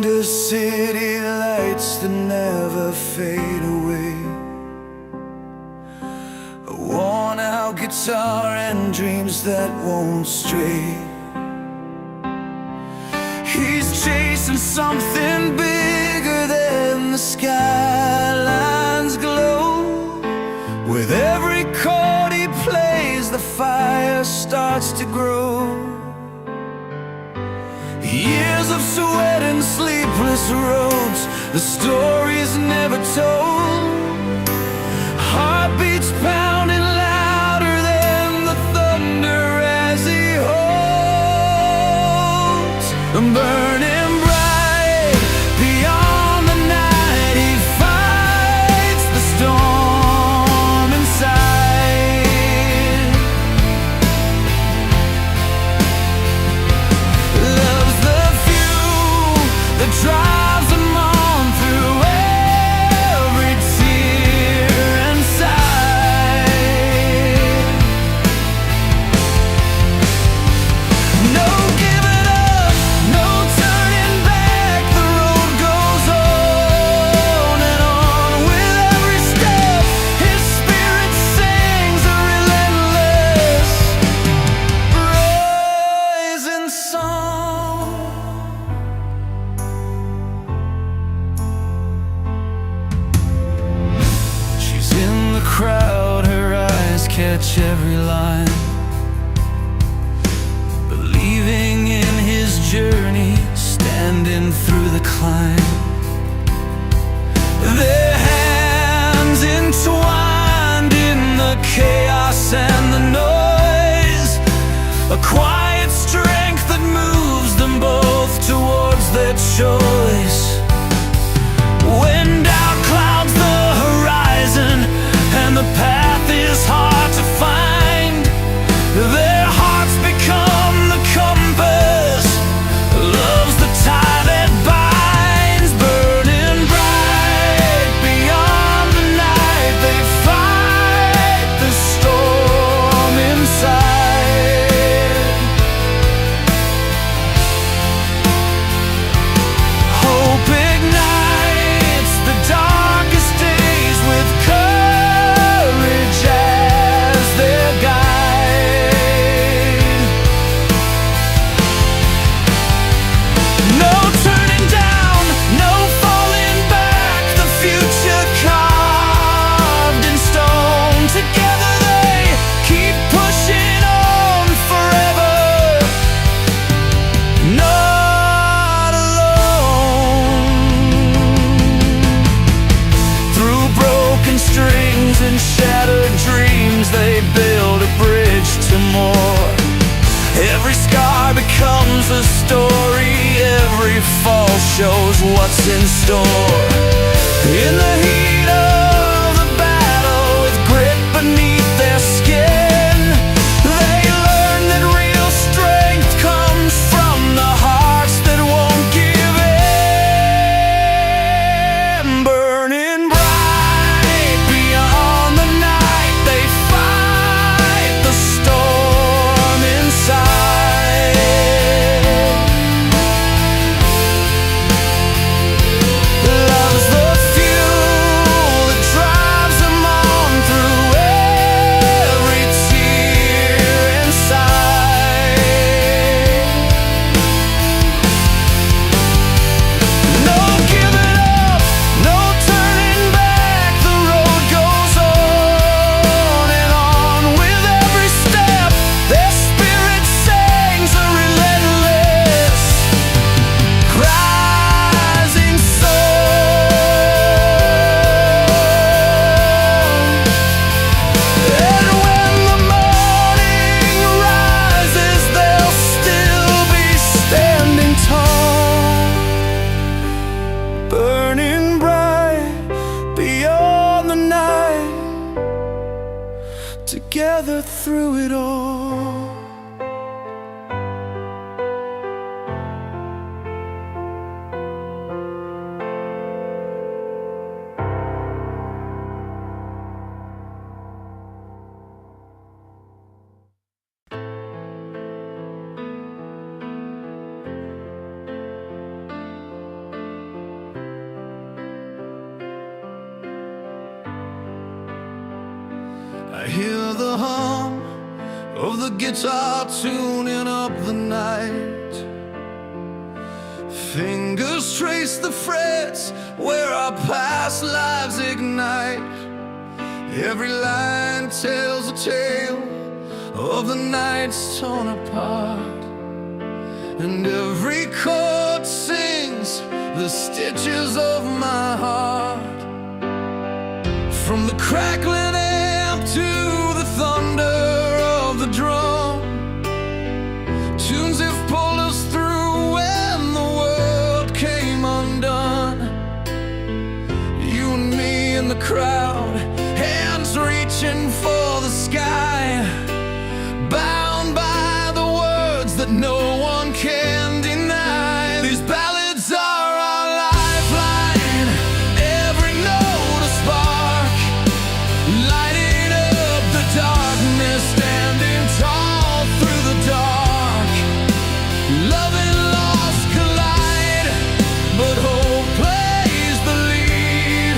under city lights that never fade away, a worn out guitar and dreams that won't stray. He's chasing something bigger than the skyline's glow. With every chord he plays, the fire starts to grow. Years of sweat and sleepless roads, the story's never told. Heartbeats pounding louder than the thunder as he holds. Burning bright beyond the night, he fights the storm inside. Loves the fuel that drives him on through every tear and sigh. No giving up, no turning back. The road goes on and on. With every step, his spirit sings a relentless rising song. She's in the crowd, her eyes catch every line, believing in his journey, standing through the climb. Their hands entwined in the chaos and the noise, a quiet strength that moves them both towards their choice. When doubt clouds the horizon and the path is hard to find, their hearts become the compass. Love's the tie that binds. Burning bright beyond the night, they fight the storm inside. Hope ignites the darkest days with courage as their guide. No turning down, no falling back. The future carved in stone. Together they keep pushing on forever. Not alone. Through broken strings and shattered dreams, they build a bridge to more. Every scar becomes a story, every fall shows what's in store. In the heat of the battle, with grit beneath their skin, they learn that real strength comes from the hearts that won't give in. Burning bright beyond the night, they fight the storm inside. Love's the fuel that drives them on through every tear and sigh. No giving up, no turning back. The road goes on and on. With every step, their spirit sings a relentless rising song. And when the morning rises, they'll still be standing tall. Burning bright beyond the night, together through it all. I hear the hum of the guitar tuning up the night. Fingers trace the frets where our past lives ignite. Every line tells a tale of the nights torn apart, and every chord sings the stitches of my heart. From the crackling amp to the thunder of the drum, tunes have pulled us through when the world came undone. You and me in the crowd, hands reaching for the sky, bound by the words that no one can deny. These ballads are our lifeline, every note a spark, lighting up the darkness, standing tall through the dark. Love and loss collide, but hope plays the lead.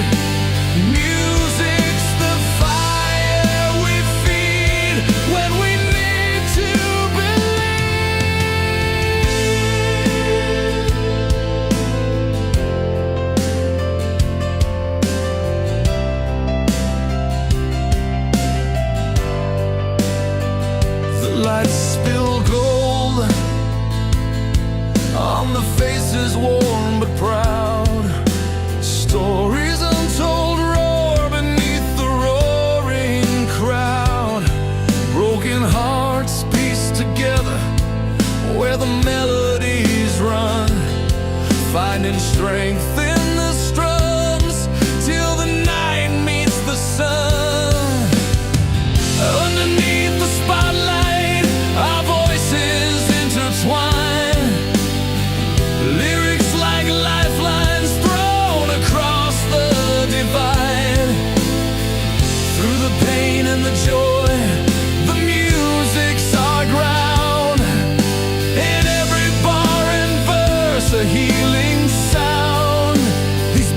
Music's the fire we feed when we need to believe. The lights spill gold on the faces warm but proud. Stories untold roar beneath the roaring crowd. Broken hearts pieced together where the melodies run, finding strength in the strums till the night meets the sun. Underneath the spotlight, our voices intertwine. Lyrics like lifelines thrown across the divide. Through the pain and the joy, the music's our ground. In every bar and verse, a healing sound. These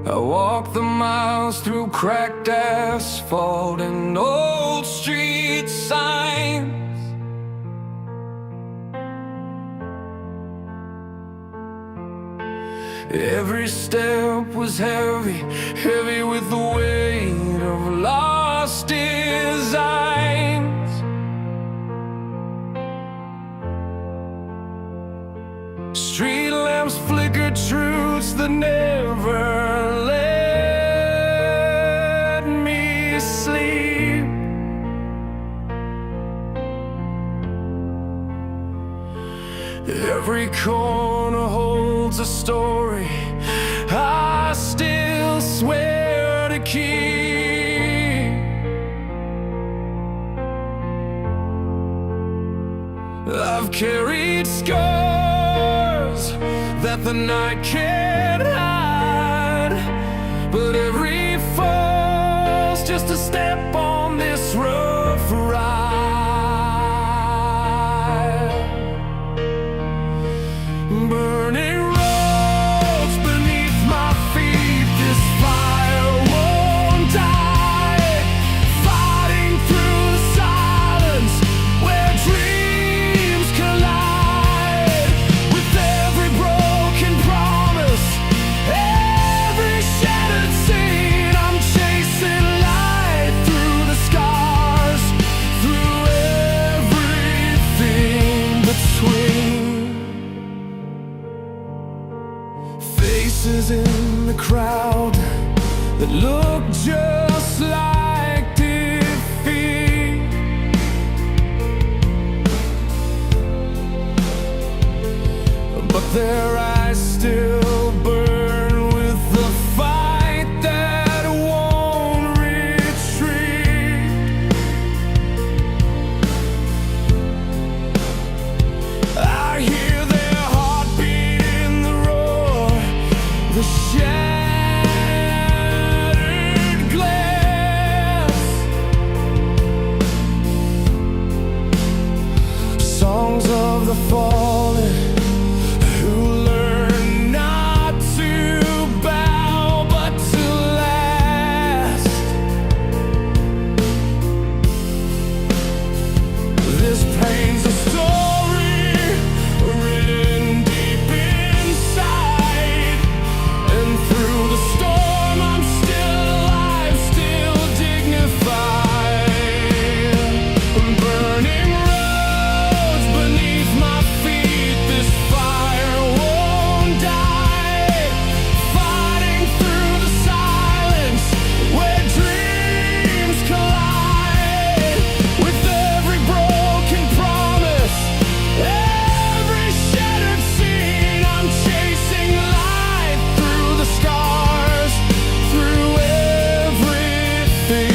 I walk the miles through cracked asphalt and old street signs. Every step was heavy, heavy with the weight of lost designs. Street lamps flickered truths that never let me sleep. Every corner holds a story I still swear to keep. I've carried scars that the night can't hide, but every fall's just a step on this rough ride. Burning roads beneath my feet, this fire won't die. Fighting through the silence where dreams collide. With every broken promise, every shattered scene, I'm chasing light through the scars, through everything between. Faces in the crowd that look just like defeat. But their eyes still burn with the fight that won't retreat. I hear their heartbeat in the roar, the shattered glass. Songs of the fallen who learn not to bow but to last. This pain's a story written deep inside, and through the storm I'm still alive, still dignified. Burning roads beneath my feet, this fire won't die. Fighting through the silence where dreams collide. With every broken promise, every shattered scene, I'm chasing light through the scars, through everything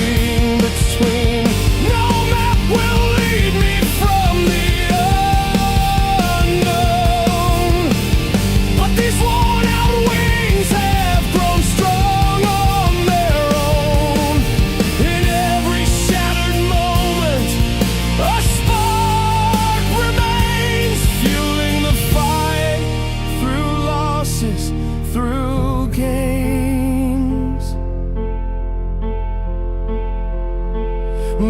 between. No map will lead me from the unknown, but these worn out wings have grown strong on their own. In every shattered moment, a spark remains, fueling the fight through losses, through gains.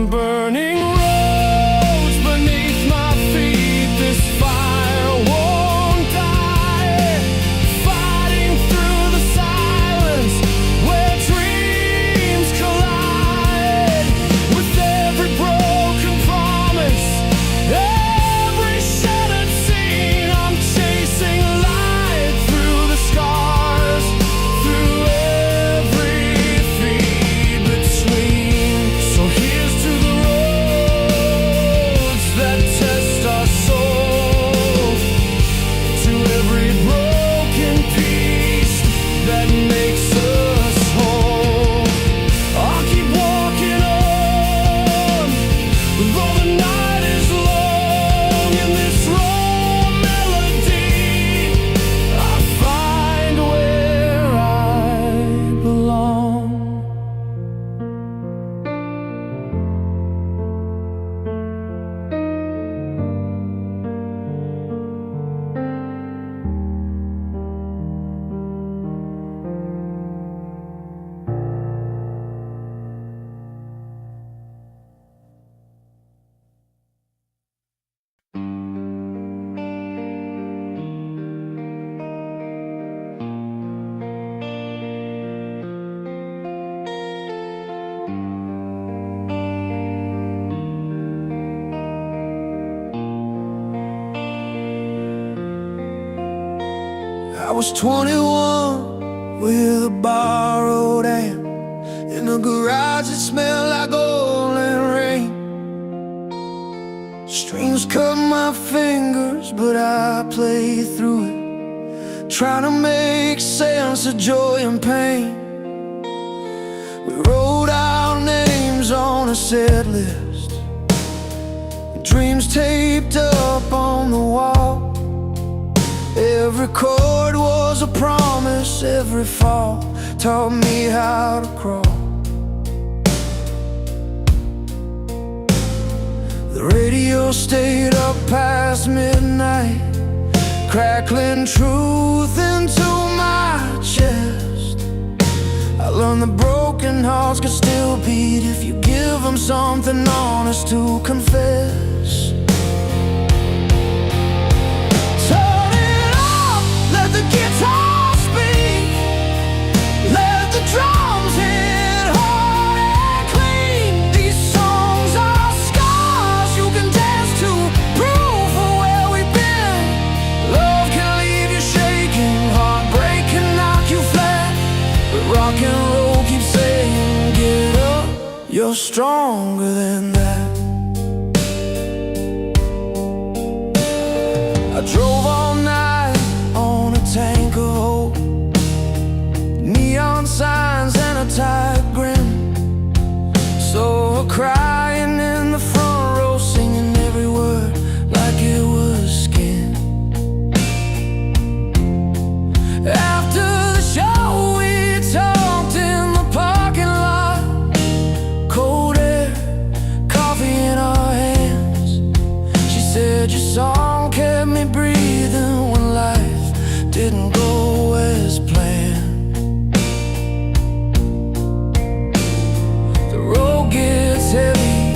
Burning roads beneath my feet, this fire won't die. Fighting through the silence where dreams collide. With every broken promise, every shattered scene, I'm chasing light through the scars, through everything between. So here's to the road was 21 with a borrowed amp. In the garage it smelled like oil and rain. Strings cut my fingers, but I played through it, trying to make sense of joy and pain. We wrote our names on a set list, dreams taped up on the wall. Every chord was a promise, every fall taught me how to crawl. The radio stayed up past midnight, crackling truth into my chest. I learned that broken hearts could still beat if you give them something honest to confess. Turn it up, let the guitar speak, let the drums hit hard and clean. These songs are scars you can dance to, proof of where we've been. Love can leave you shaking, heartbreak can knock you flat, but rock and roll keeps saying, get up, you're stronger than that. I drove all night on a tank of hope, neon signs and a tight grin. Saw her crying in the front row, singing every word like it was skin. After the show we talked in the parking lot, cold air, coffee in our hands. She said your song kept me breathing when life didn't go as planned. The road gets heavy,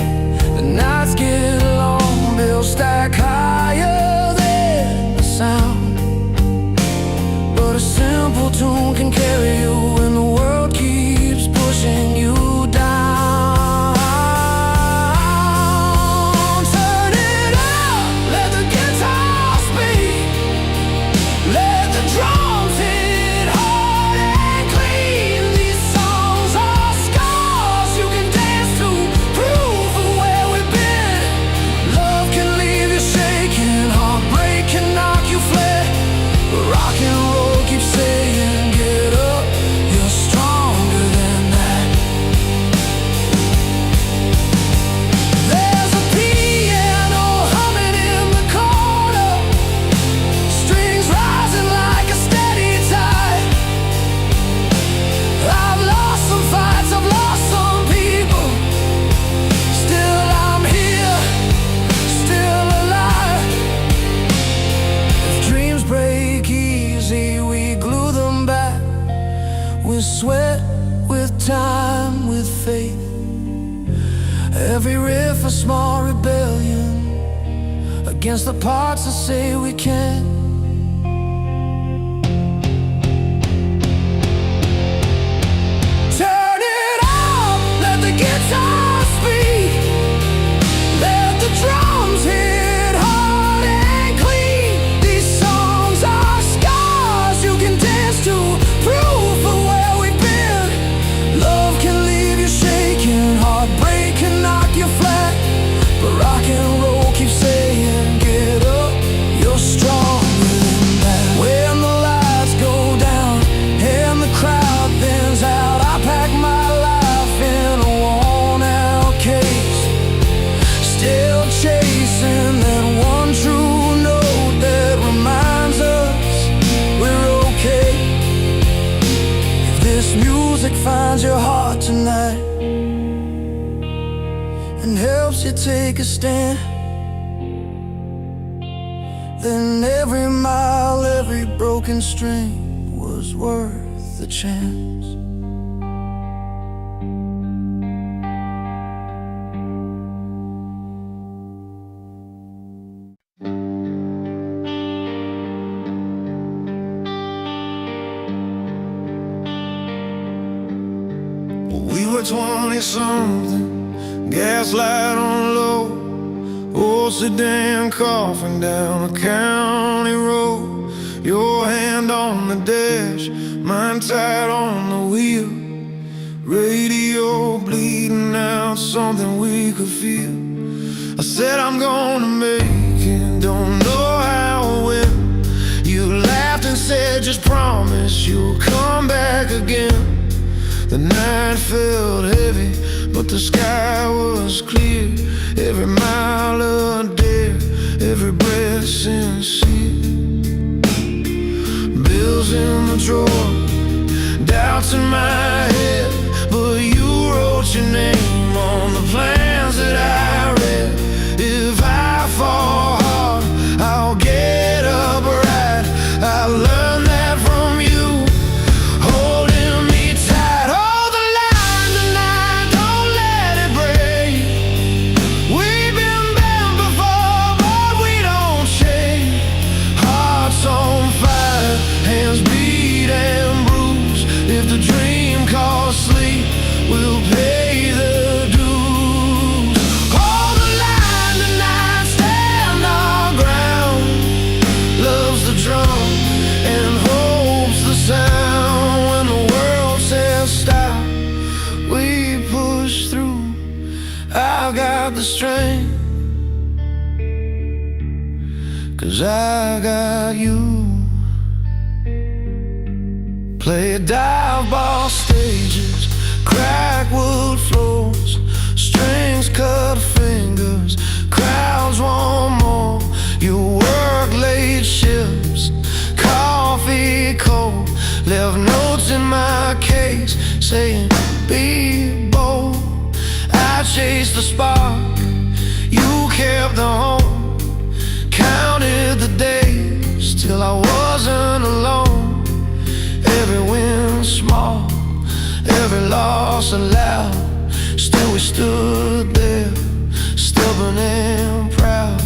the nights get long, bills stack higher than the sound. But a simple tune can carry you when the world keeps pushing you down. Turn it up, let the guitar speak, let the drums hit hard and clean. These songs are scars you can dance to, proof of where we've been. Love can leave you shaking, heartbreak can knock you flat, but rock and roll keeps saying, get up, you're stronger than that. There's a piano humming in the corner, strings rising like a steady tide. I've lost some fights, I've lost some people, still I'm here, still alive. If dreams break easy, we glue them back with sweat, with time, with faith. Every riff a small rebellion against the parts that say we can't. Turn it up, let the guitar speak, let the drums hit hard and clean. These songs are scars you can dance to, proof of where we've been. Love can leave you shaking, heartbreak can knock you flat, but rock and roll keeps saying, get up, you're stronger than that. When the lights go down and the crowd thins out, I pack my life in a worn-out case, still chasing that one true note that reminds us we're okay. If this music finds your heart tonight and helps you take a stand, then every mile, every broken string was worth the chance. We were 20-something, gaslight on low, old sedan coughing down a county road. Your hand on the dash, mine tight on the wheel. Radio bleeding out something we could feel. I said I'm gonna make it, don't know how or when. You laughed and said just promise you'll come back again. The night felt heavy, but the sky was clear. Every mile a dare, every breath sincere. Bills in the drawer, doubts in my head, but you wrote your name on the plans that I read. If I fall hard, I'll get up right. I learned that from you, holding me tight. Hold the line tonight, don't let it break. We've been bent before, but we don't shake. Hearts on fire, hands beat and bruised. If the dream calls sleep, we'll pay the dues. Hold the line tonight, stand our ground. Loves the drum and hopes the sound. When the world says stop, we push through. I've got the strength, 'cause I got you. Play dive bar stages, crack wood floors, strings cut fingers, crowds want more. You work late shifts, coffee cold, left notes in my case saying be bold. I chased the spark, you kept the home, counted the days till I wasn't alone. Every win small, every loss aloud, still we stood there, stubborn and proud.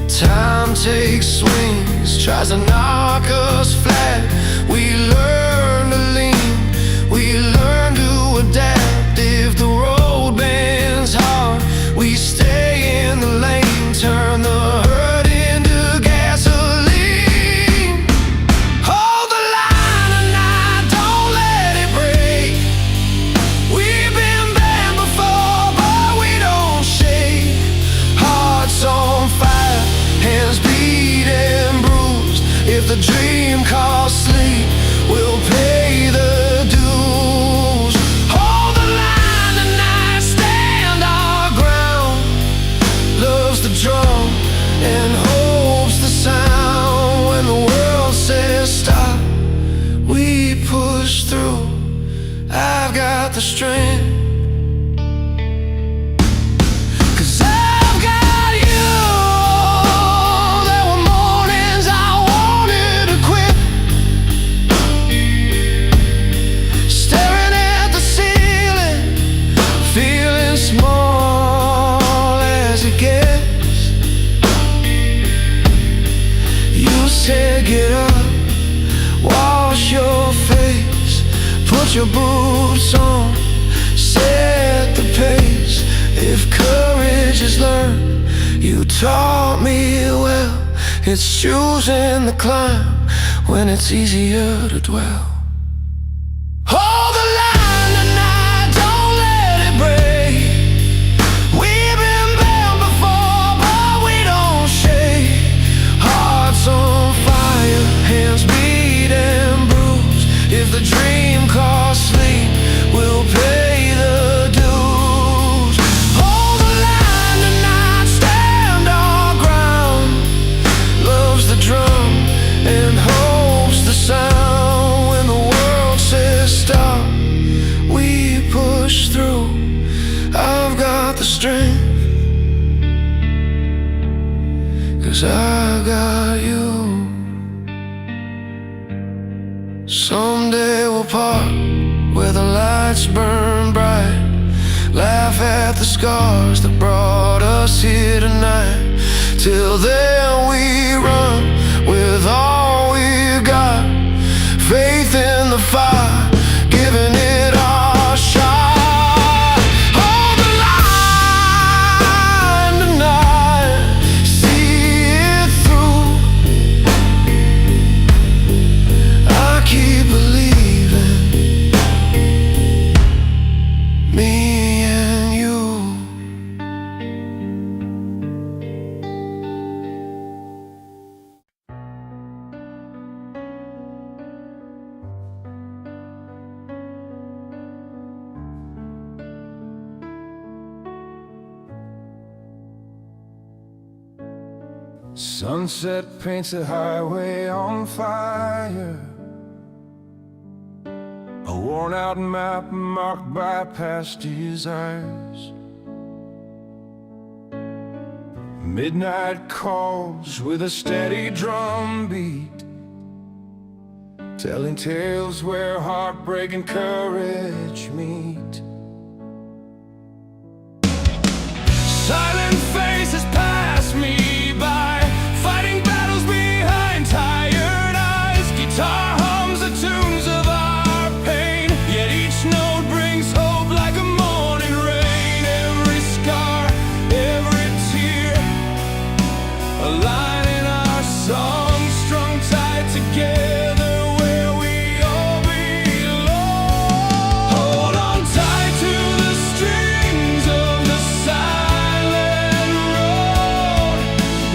Time takes swings, tries to knock us flat. We learn to lean, we learn to adapt. If the road bends hard, we stay in the lane, turn the hurt into gasoline. Hold the line tonight, don't let it break. We've been banned before, but we don't shake. Hearts on fire, hands beat and bruised. If the dream calls sleep, we'll pay the dues. Hold the line tonight, stand our ground. Loves the drum and hopes the sound. When the world says stop, we push through. I've got the strength, 'cause I've got you. There were mornings I wanted to quit, staring at the ceiling, feeling small as it gets. You said get up, wash your face, put your boots on, set the pace. If courage is learned, you taught me well. It's choosing the climb when it's easier to dwell. Hold the line tonight, don't let it break. We've been banned before, but we don't shake. Hearts on fire, hands beat and bruised. If the dream calls sleep, we'll pay the dues. Hold the line tonight, stand our ground. Loves the drum and hopes the sound. When the world says stop, we push through. I've got the strength, 'cause I got you. Someday we'll part where the lights burn bright, laugh at the scars that brought us here tonight. Till then we run with all we got, faith in the fire, giving it our shot. Hold the line tonight, see it through. Sunset paints the highway on fire, a worn-out map marked by past desires. Midnight calls with a steady drum beat, telling tales where heartbreak and courage meet. Silent faces pass me by, fighting battles behind tired eyes. Guitar hums the tunes of our pain, yet each note brings hope like a morning rain. Every scar, every tear, a line in our song, strung tight together where we all belong. Hold on tight to the strings of the silent road,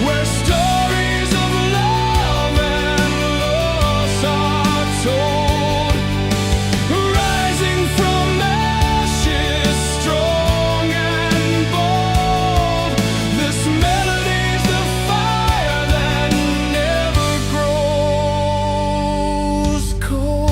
where stories of love and loss are told. Rising from ashes, strong and bold, this melody's the fire that never grows cold.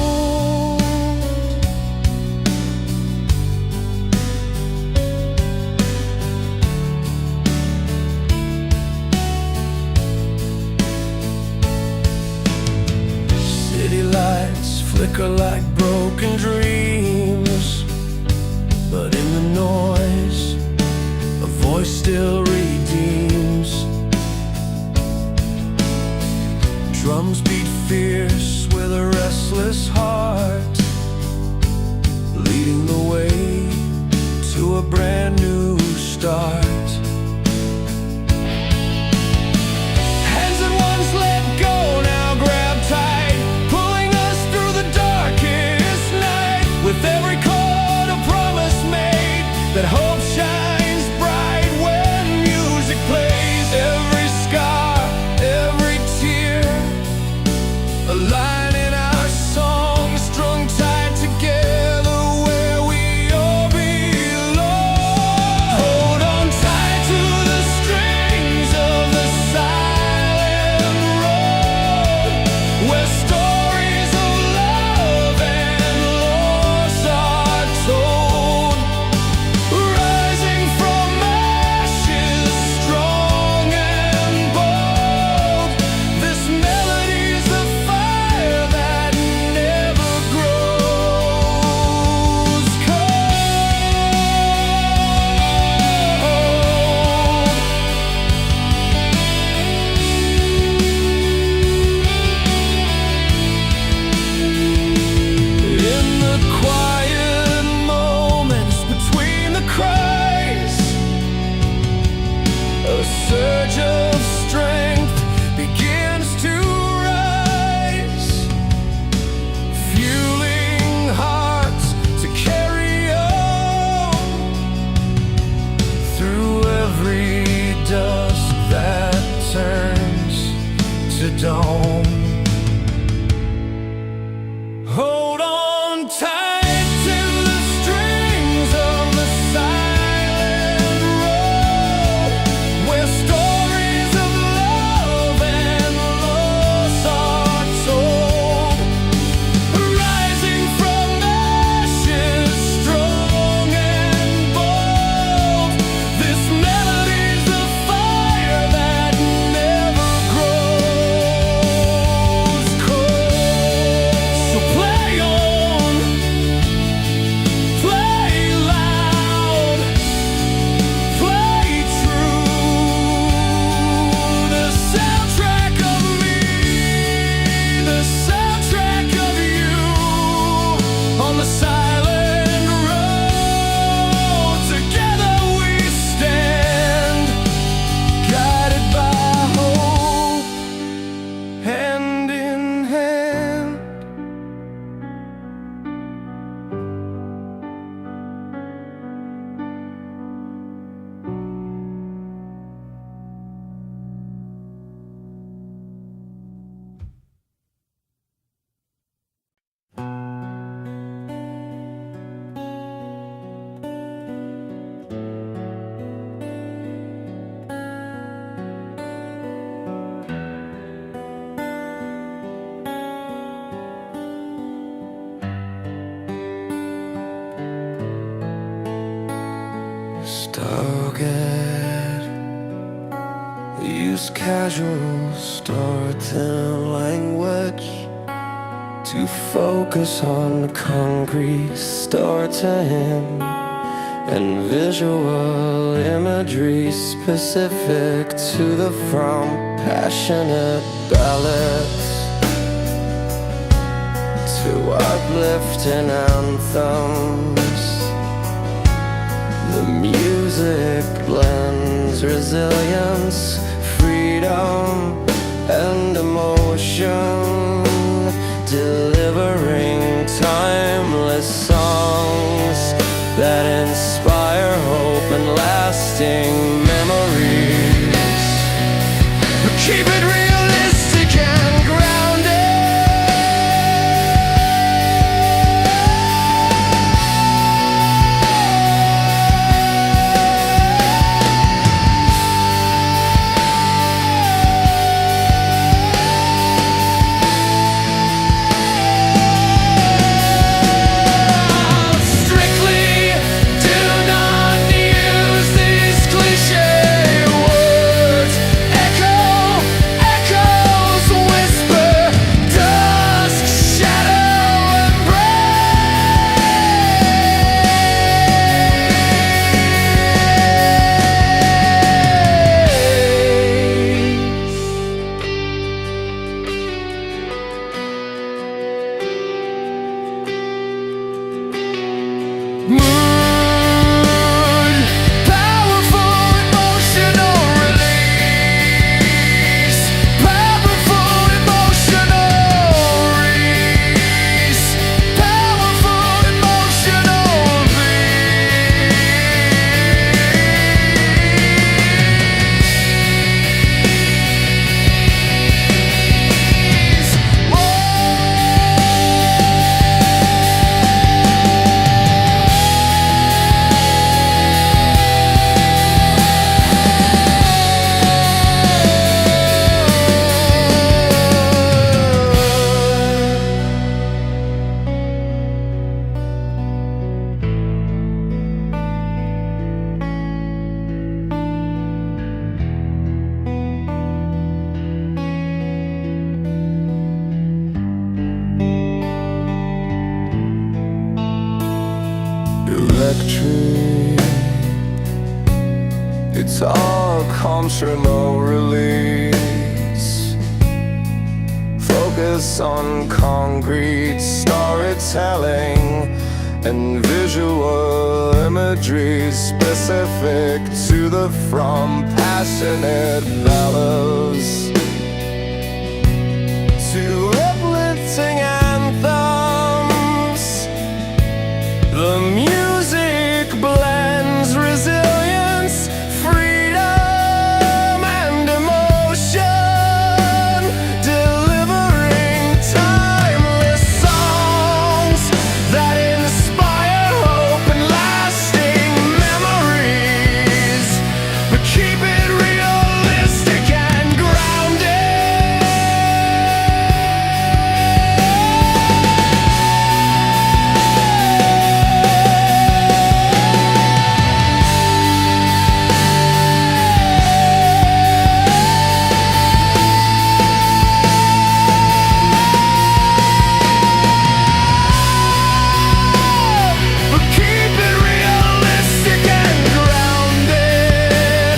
City lights flicker like broken dreams, but in the noise, a voice still redeems. Drums beat fierce with a restless heart, leading the way to a brand new start. Hands that once let go now grab tight, pulling us through the darkest night. With every chord a promise made, that hope shines bright when music plays. Every scar, every tear, a line in our song, strung tight together where we all belong. Hold on tight. target. Use casual storytelling language to focus on the concrete story to him, and visual imagery specific to the from passionate ballads to uplifting anthems. The music blends resilience, freedom, and emotion, delivering timeless songs that inspire hope and lasting memories. Keep it realistic and grounded. Electric, it's all commercial release. Focus on concrete storytelling and visual imagery specific to the from passionate ballads to uplifting anthems. The music blends resilience, freedom, and emotion, delivering timeless songs that inspire hope and lasting memories. But keep it realistic and grounded. But keep it realistic and grounded.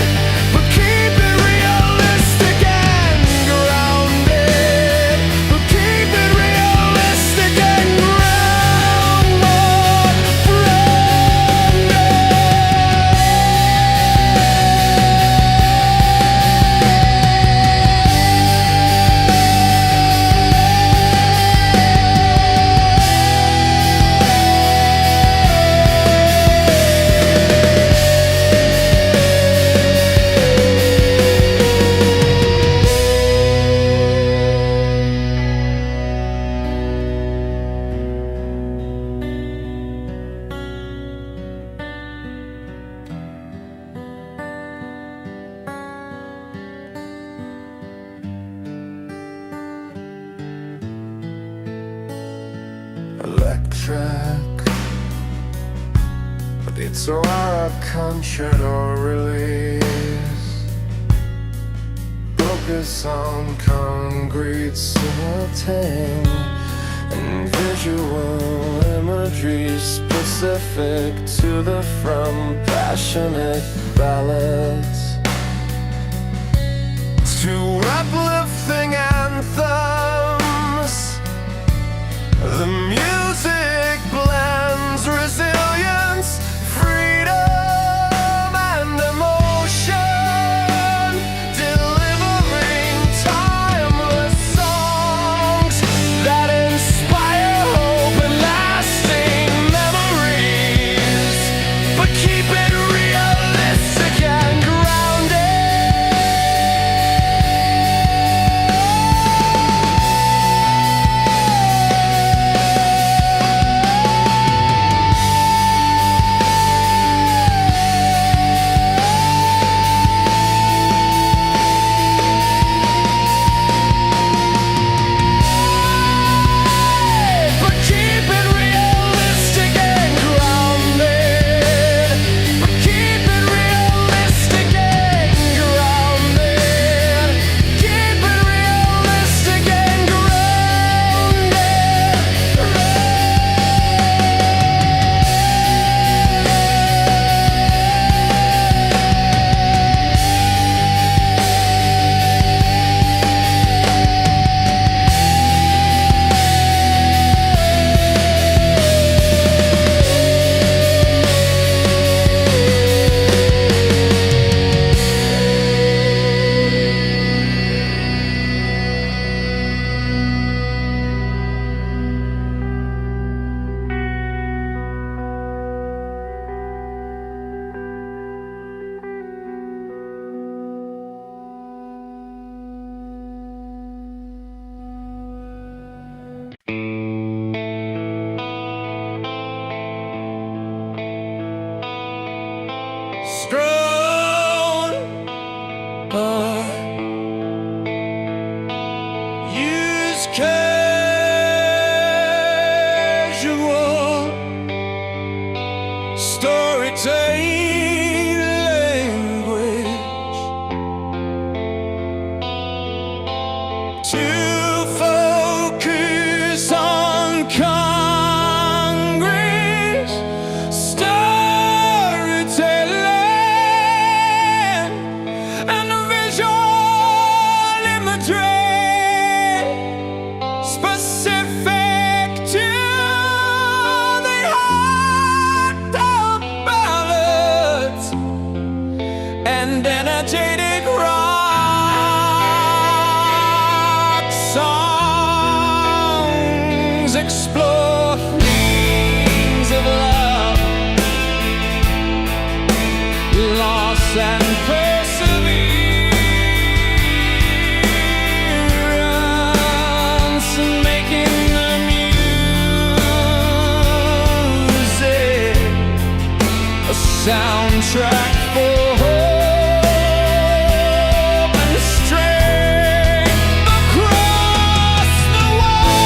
But keep it realistic and grounded. But keep it realistic and electric, but it It's our concerto release. Focus on concrete sitting and visual imagery specific to the from passionate ballads to uplifting anthems. The music blends resilience, freedom, and emotion, delivering timeless songs that inspire hope and lasting memories, but keep it realistic and strong, use casual storytelling language to focus on Congress, storytelling and visual imagery specific to the heart of ballads and energetic rock songs explore themes of love, loss and perseverance, and making the music a soundtrack for hope and strength across the world,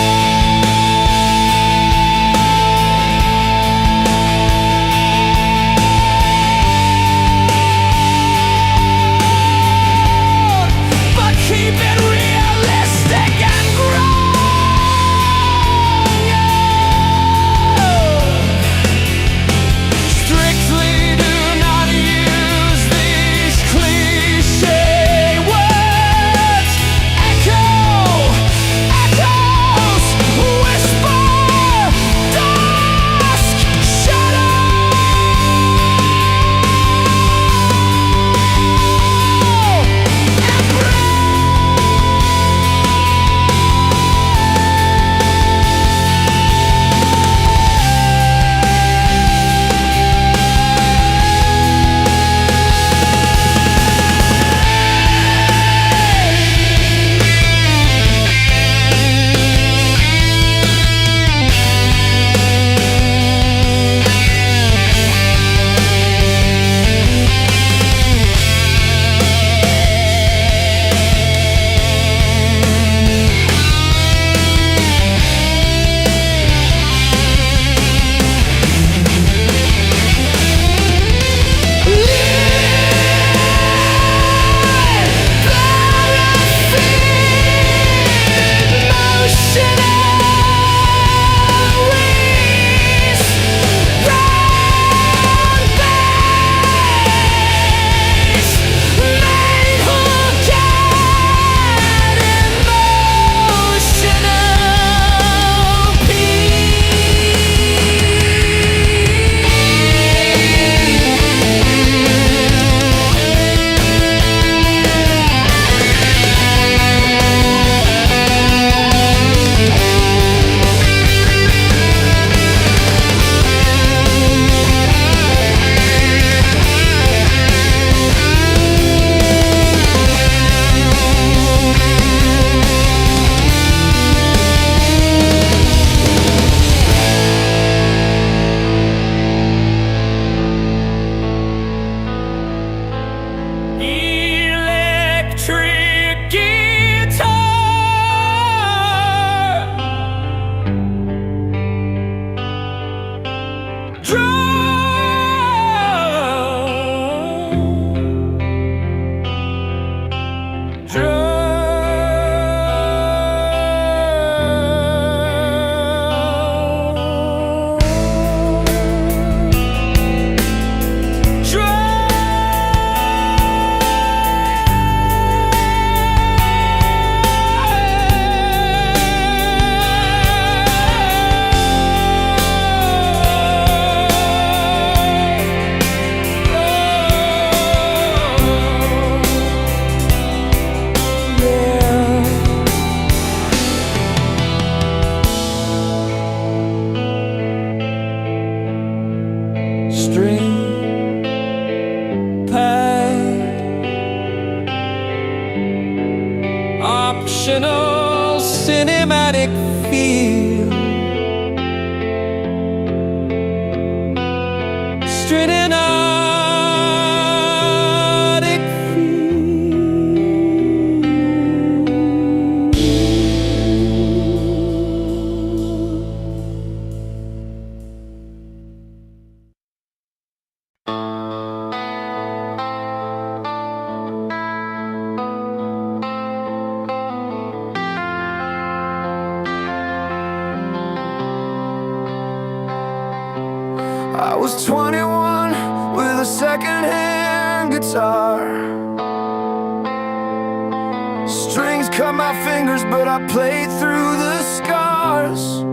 but keep it realistic and grown. Strictly do not use I was 21 with a second-hand guitar. Strings cut my fingers, but I played through the scars.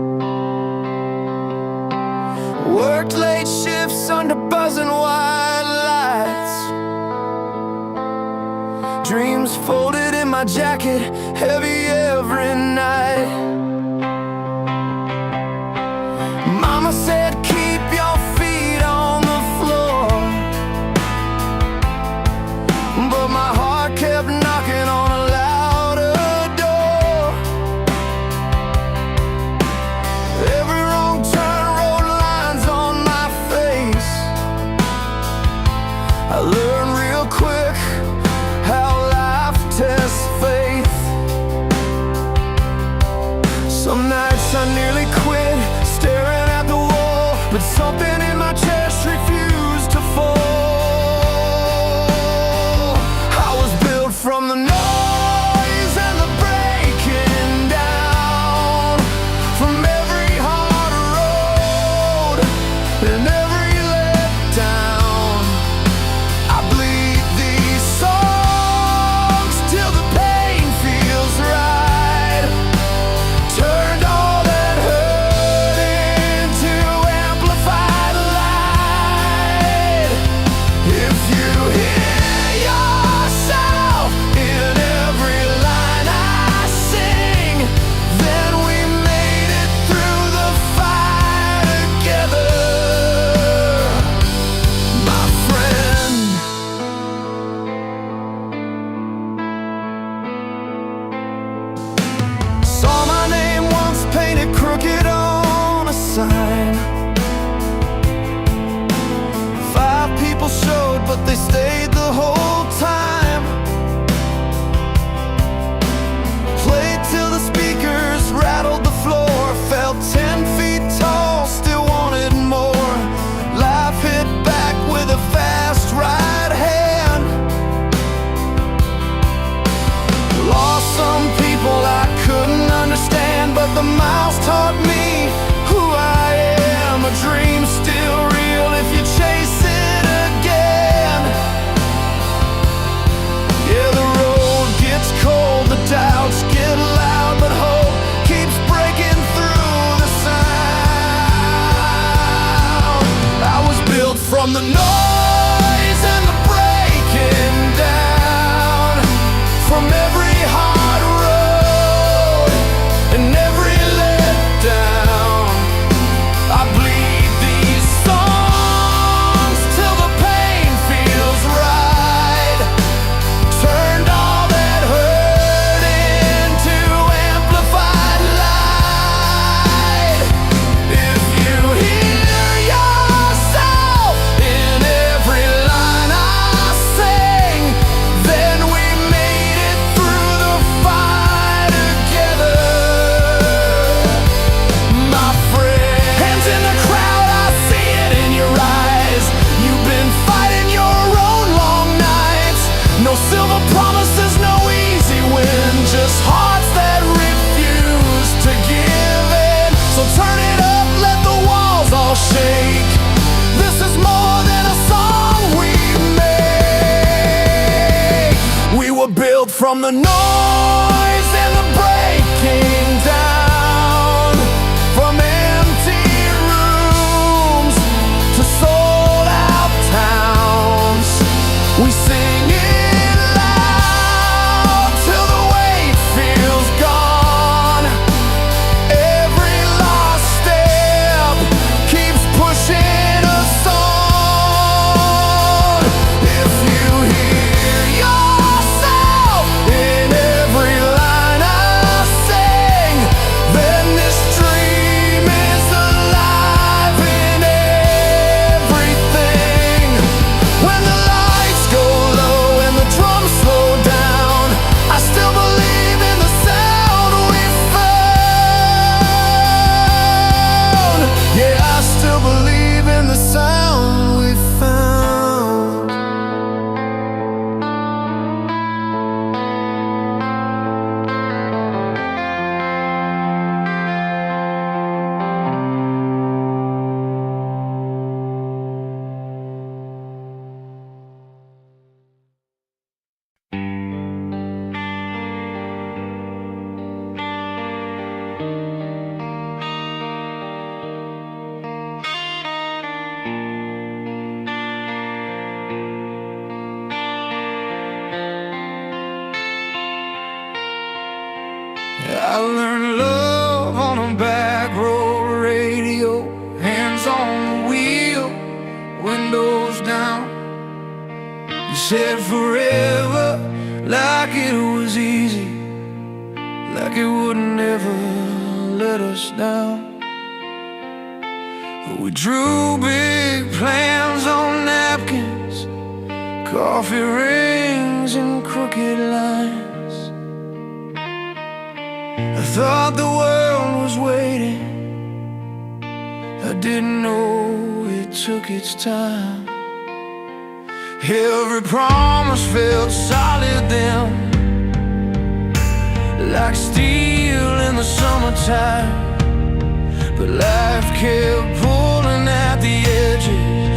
Worked late shifts under buzzing white lights. Dreams folded in my jacket, heavy every night. Mama said, keep your feet on the floor, but my heart kept knocking on a louder door. Every wrong turn wrote lines on my face. I learned real quick how life tests faith. Some nights I nearly quit, staring at the wall, but something in my chest refused to fall. I was built from the noise and the breaking down, from every hard road and every letdown. I bleed these songs till the pain feels right. Turned all that hurt into amplified light. If you hear yourself in every line I sing, then we made it through the fight together, my friend. Saw my name once painted crooked on a sign. 5 people showed, but they stayed the whole time. Played till the speakers rattled the floor. Felt 10 feet tall, still wanted more. Life hit back with a fast right hand. Lost some people I couldn't understand, but the miles taught me who I am. A dream still real if you chase it again. Yeah, the road gets cold, the doubts get loud, but hope keeps breaking through the sound. I was built from the noise and the breaking down, from every hard road and every letdown. I bleed these songs till the pain feels right. Turned all that hurt into amplified light. If you hear yourself in every line I sing, then we made it through the fight together, my friend. Hands in the crowd, I see it in your eyes. You've been fighting your own long nights. No silver promises, no easy win, just hearts that refuse to give in. So turn it up, let the walls all shake. This is more than a song we make. We were built from the noise and the breaking down, from empty rooms to sold out towns. We sing it loud till the weight feels gone. Every lost step keeps pushing us on. If you hear yourself in every line said forever, like it was easy, like it would never let us down. We drew big plans on napkins, coffee rings and crooked lines. I thought the world was waiting, I didn't know it took its time. Every promise felt solid then, like steel in the summertime. But life kept pulling at the edges,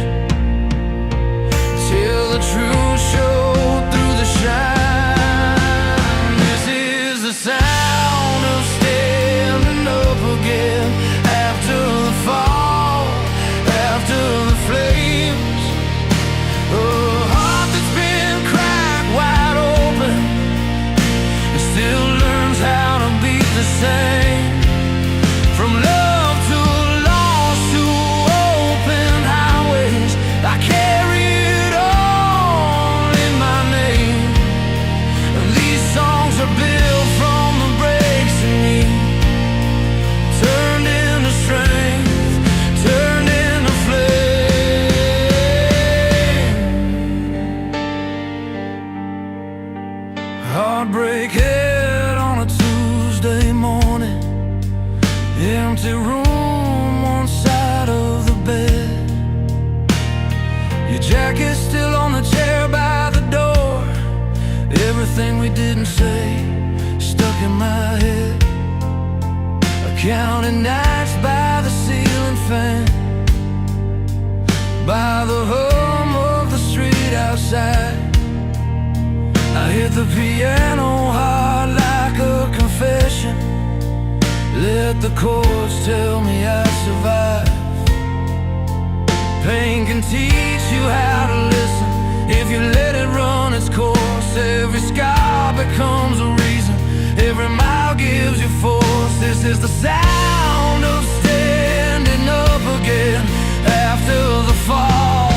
till the truth showed through the shine. This is the sound of standing up again, after the fall, after the flames. A heart that's been cracked wide open, it still learns how to beat the same. From love to loss to open highways, I carry it all in my name. And these songs are built from the breaks in me, turned into strength, turned into flame. Heartbreak head on a Tuesday morning, empty room, one side of the bed. Your jacket's still on the chair by the door. Everything we didn't say stuck in my head. I counted nights by the ceiling fan, by the hum of the street outside. I hit the piano hard like a confession, let the chords tell me I survived. Pain can teach you how to listen, if you let it run its course. Every scar becomes a reason, every mile gives you force. This is the sound of standing up again, after the fall,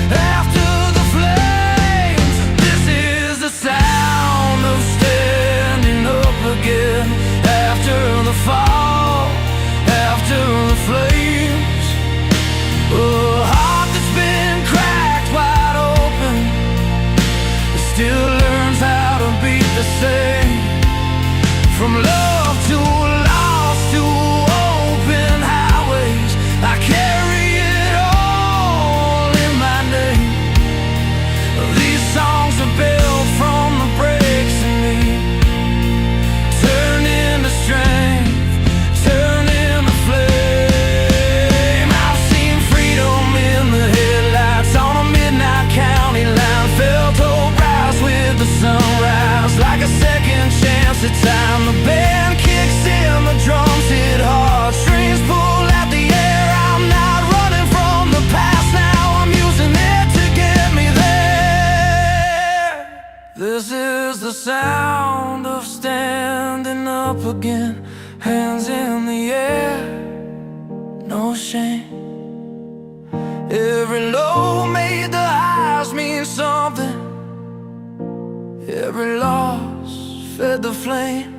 after the flames. This is the sound of standing up again, after the fall, after the flames. A heart that's been cracked wide open, it still learns how to beat the same. From love to loss to open highways, I carry it all in my name. These songs are built from the breaks in me, turned into strength, turned into flame. I've seen freedom in the headlights on a midnight county line, felt hope rise with the sunrise, like a second chance at time. The band kicks in, the drums hit hard, strings pull out the air. I'm not running from the past now, I'm using it to get me there. This is the sound of standing up again, hands in the air, no shame. Every low made the highs mean something, every loss fed the flame.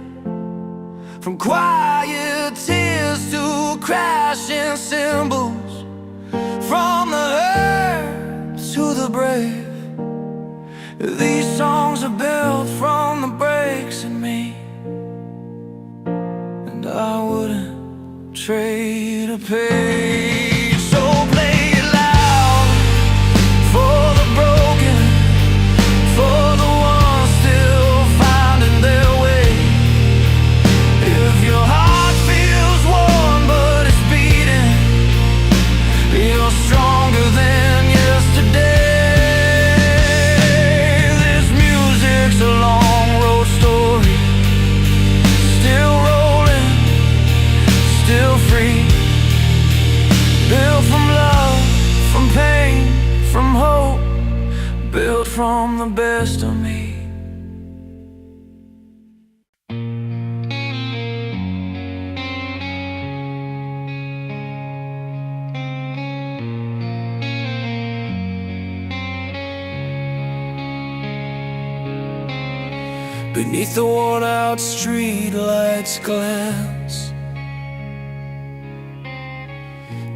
From quiet tears to crashing cymbals, from the hurt to the brave. These songs are built from the breaks in me, and I wouldn't trade a page. So play it loud for the broken, for the ones still finding their way. If your heart feels warm but it's beating, you're stronger than yesterday. This music's a long road story, still rolling, still free. Built from love, from pain, from hope, built from the best of me. Beneath the worn-out streetlights glance,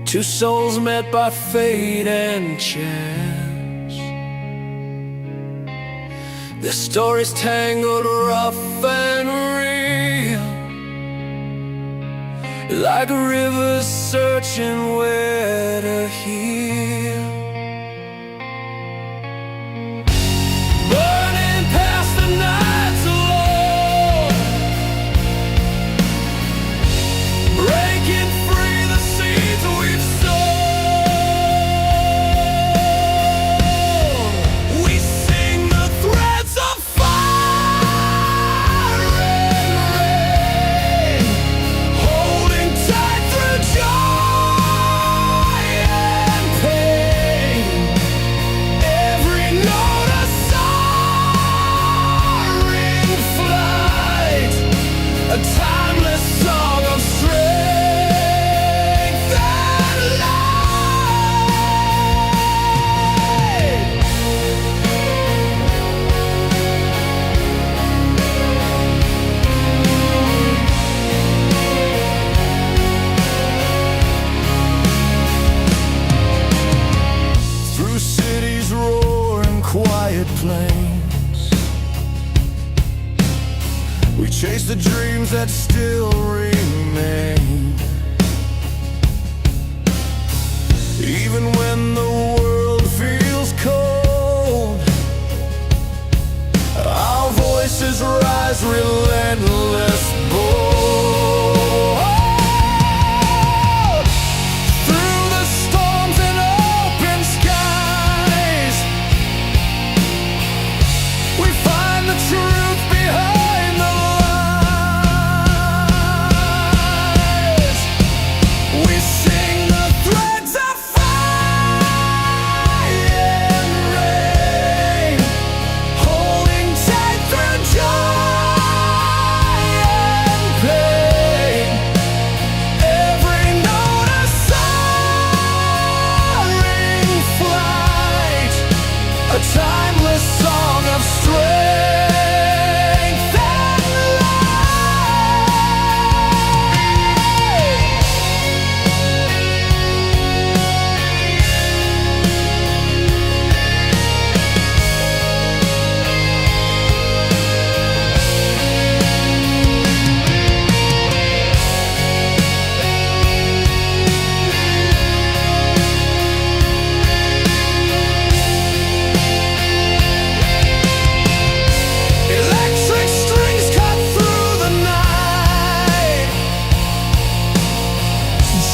two souls met by fate and chance. Their stories tangled, rough and real, like rivers searching where to heal. Burning past the nights alone, breaking free the seeds we've sown. We sing the threads of fire and rain, holding tight through joy and pain. Every note a soaring flight, a timeless song of strength and light. Through cities roaring quiet plains, we chase the dreams that still remain. Even when the world feels cold, our voices rise relentless, bold. Through the storms and open skies, we find the truth behind the lies. We sing the threads of fire and rain, holding tight through joy and pain. Every note a soaring flight, a timeless song of strength and light. Electric strings cut through the night,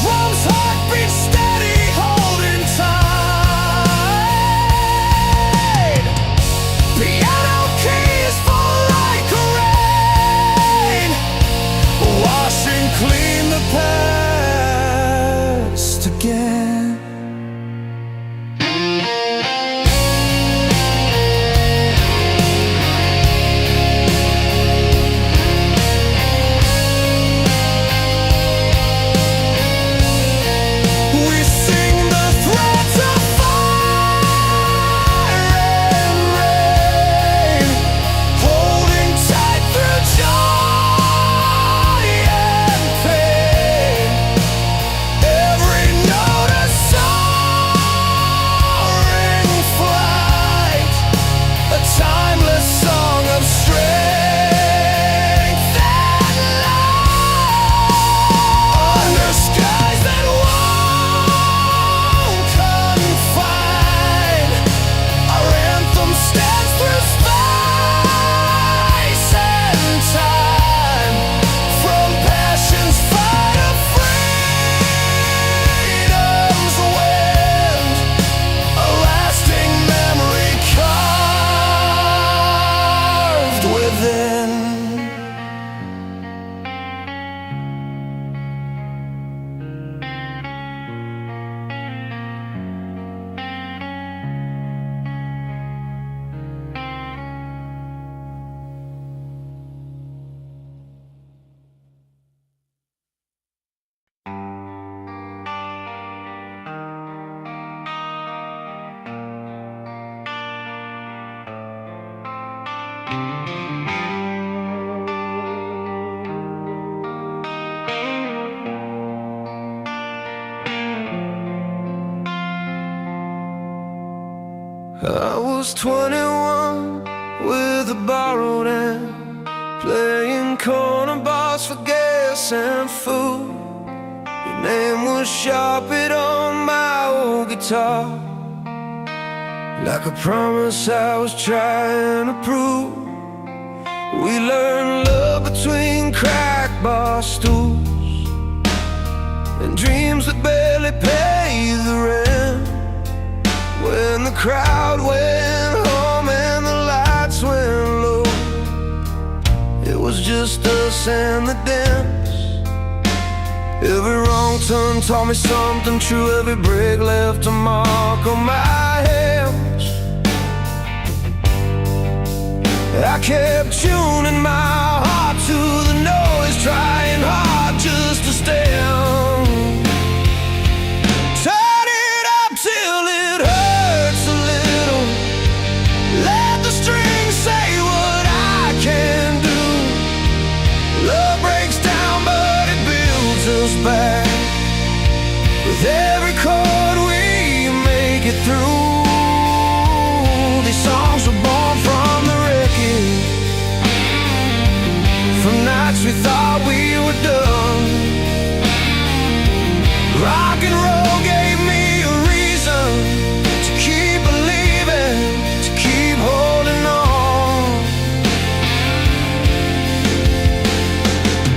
drums heartbeat steady, holding tight. Piano keys fall like rain, washing clean the past again. We sing the threads of fire and rain, holding tight through joy and pain. Every note a I was 21 with a borrowed amp, playing corner bars for gas and food. Your name was sharped on my old guitar, like a promise I was trying to prove. We learned love between crack bar stools and dreams that barely pay the rent. When the crowd went home and the lights went low, it was just us and the dance. Every wrong turn taught me something true. Every break left a mark on my hands. I kept tuning my heart to the noise, trying hard just to stand. Turn it up till it hurts a little. Let the strings say what I can do. Love breaks down but it builds us back. With every chord we make it through. These songs were born from the wreckage, from nights we thought we were done. Rock and roll gave me a reason to keep believing, to keep holding on.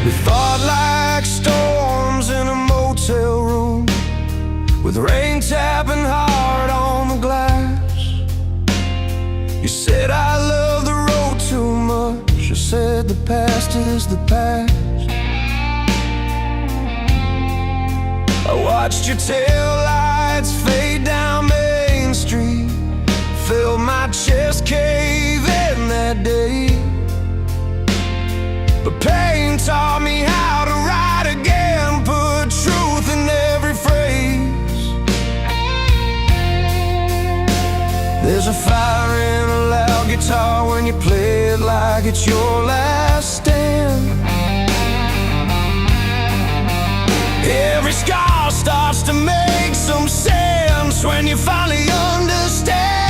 We fought like storms in a motel room, with rain tapping hard on the glass. You said I love the road too much. You said the past is the past. I watched your taillights fade down Main Street, felt my chest cave in that day. But pain taught me how to write again, put truth in every phrase. There's a fire in a loud guitar when you play it like it's your last stand. Every scar starts to make some sense when you finally understand.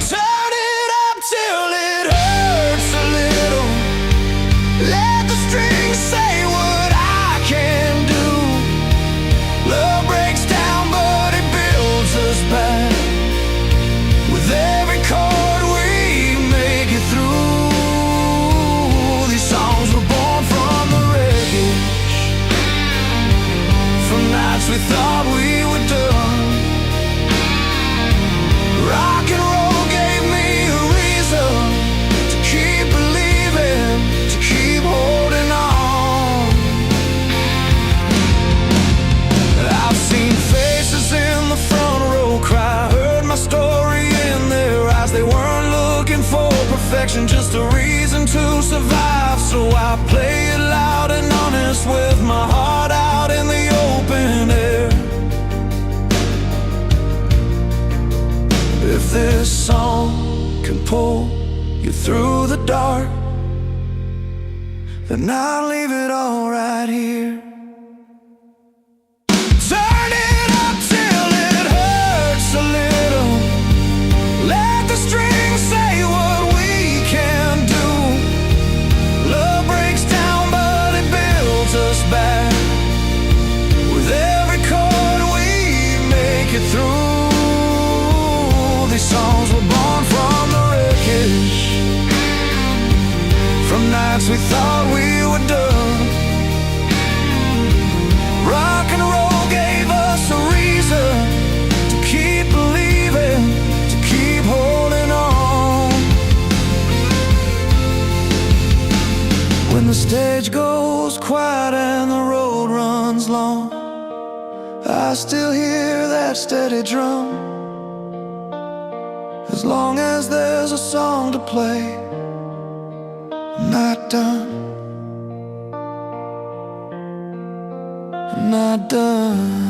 Turn it up till it hurts a little. Let the strings say what I can do. Love breaks down but it builds us back. With every chord we make it through. These songs were born from the wreckage, from nights we thought we were done. Rock and roll gave me a reason to keep believing, to keep holding on. I've seen faces in the front row cry, heard my story in their eyes. They weren't looking for perfection, just a reason to survive. So I play it loud and honest with my heart out in the open air. If this song can pull you through the dark, then I'll leave it all right here. Turn it up till it hurts a little. Let the strings say what we can do. Love breaks down but it builds us back. With every chord we make it through. These songs were born from the wreckage, from nights we thought we were done. Rock and roll gave us a reason to keep believing, to keep holding on. When the stage goes quiet and the road runs long, I still hear that steady drum. As long as there's a song to play, I'm not done. I'm not done.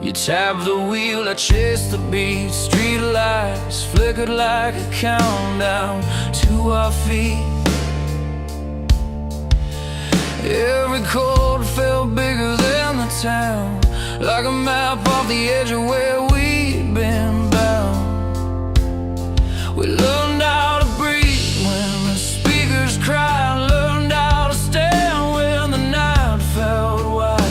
You tap the wheel, I chase the beat. Street lights flickered like a countdown to our feet. Every chord felt bigger than the town, like a map off the edge of where we'd been bound. We learned how to breathe when the speakers cried, learned how to stand when the night felt wide.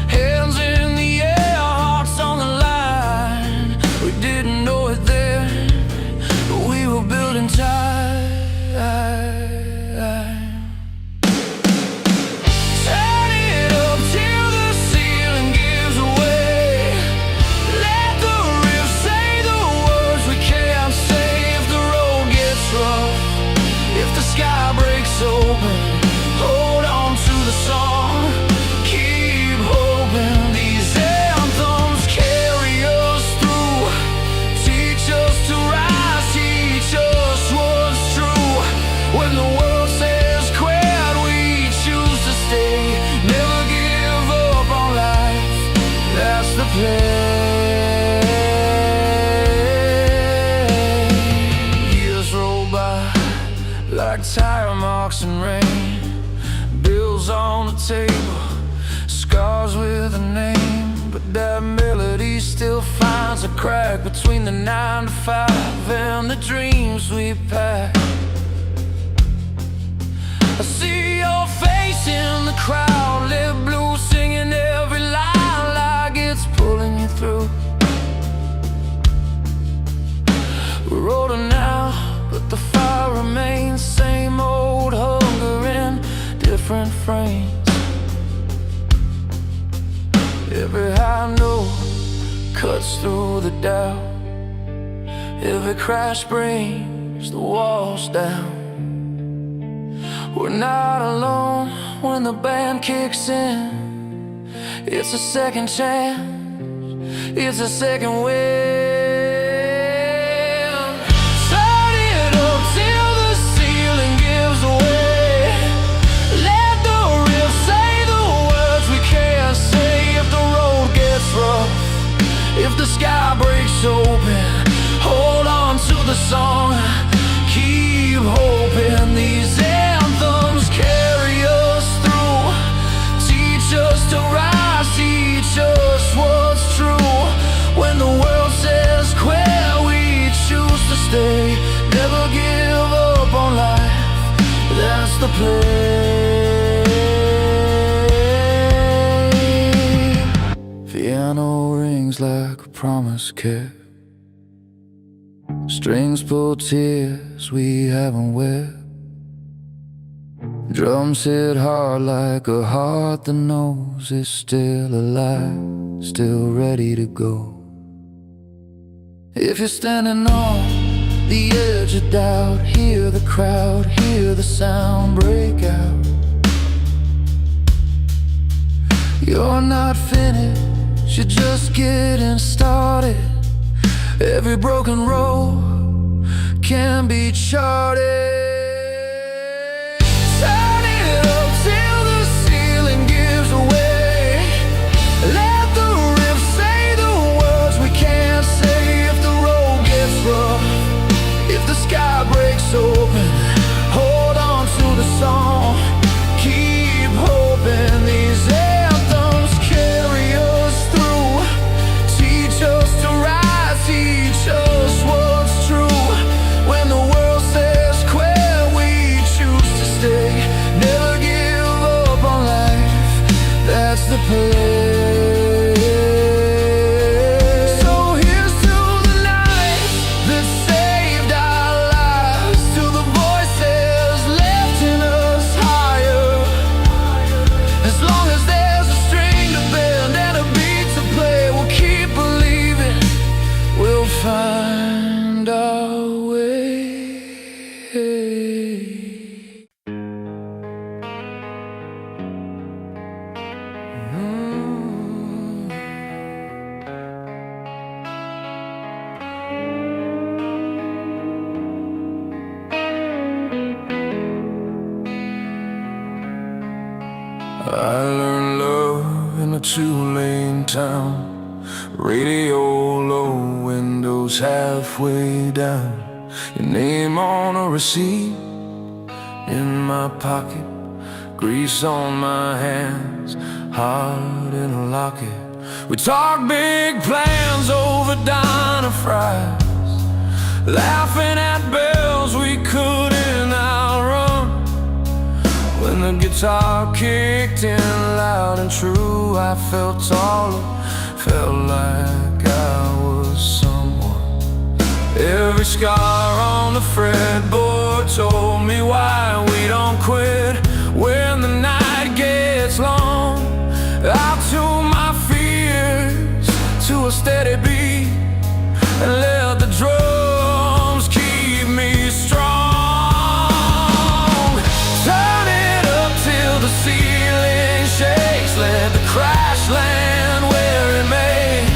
Hands in the air, hearts on the line. We didn't know it then, but we were building tight. Hold on to the song, keep hoping. These anthems carry us through, teach us to rise, teach us what's true. When the world says quit, we choose to stay. Never give up on life, that's the play. Years roll by like tire marks and rain, bills on the table, scars with a name. But that melody still finds a crack between the 9 to 5 and the dreams we pack. I see your face in the crowd, lit blue, singing every line like it's pulling you through. We're older now, but the fire remains, same old hunger in different frames. Every high note cuts through the doubt, every crash brings the walls down. We're not alone when the band kicks in. It's a second chance, it's a second wind. If the sky breaks open, hold on to the song, keep hoping. These anthems carry us through, teach us to rise, teach us what's true. When the world says quit, we choose to stay. Never give up on life, that's the play. Piano rings like a promise kept, strings pull tears we haven't wept. Drums hit hard like a heart that knows it's still alive, still ready to go. If you're standing on the edge of doubt, hear the crowd, hear the sound break out. You're not finished, you're just getting started. Every broken road can be charted. Turn it up till the ceiling gives away. Let the riff say the words we can't say. If the road gets rough, if the sky breaks open, hold on to the song, keep hoping. These anthems carry us through, teach us to rise, teach us what's true. When the world says quit, we choose to stay. Never give up on life, that's the play. So here's to the nights that saved our lives, to the voices lifting us higher. As long as there's a string to bend and a beat to play, we'll keep believing, we'll find our way. I learned love in a two-lane town, Radio low, windows halfway down. Your name on a receipt in my pocket, grease on my hands, heart in a locket. We talk big plans over diner fries, laughing at bells we couldn't outrun. When the guitar kicked in loud and true, I felt taller, felt like I was someone. Every scar on the fretboard told me why we don't quit when the night gets long. I'll tune my fears to a steady beat and let the drums keep me strong. Turn it up till the ceiling shakes, let the crash land where it may.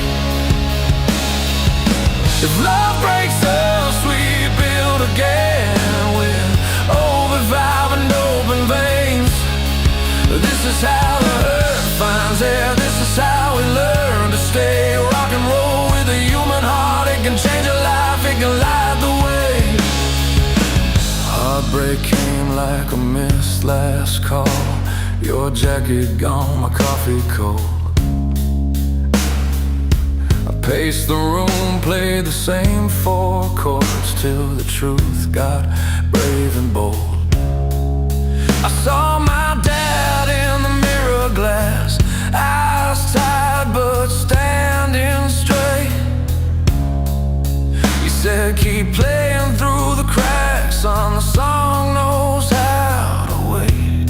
If love breaks us, we build again with overdrive and open veins. This is how the hurt finds air, this is how we learn to stay. Rock and roll with a human heart, it can change a life, it can light the way. Heartbreak came like a mist last call, your jacket gone, my coffee cold. Paced the room, played the same four chords till the truth got brave and bold. I saw my dad in the mirror glass, eyes tired but standing straight. He said, keep playing through the cracks, son, the song knows how to wait.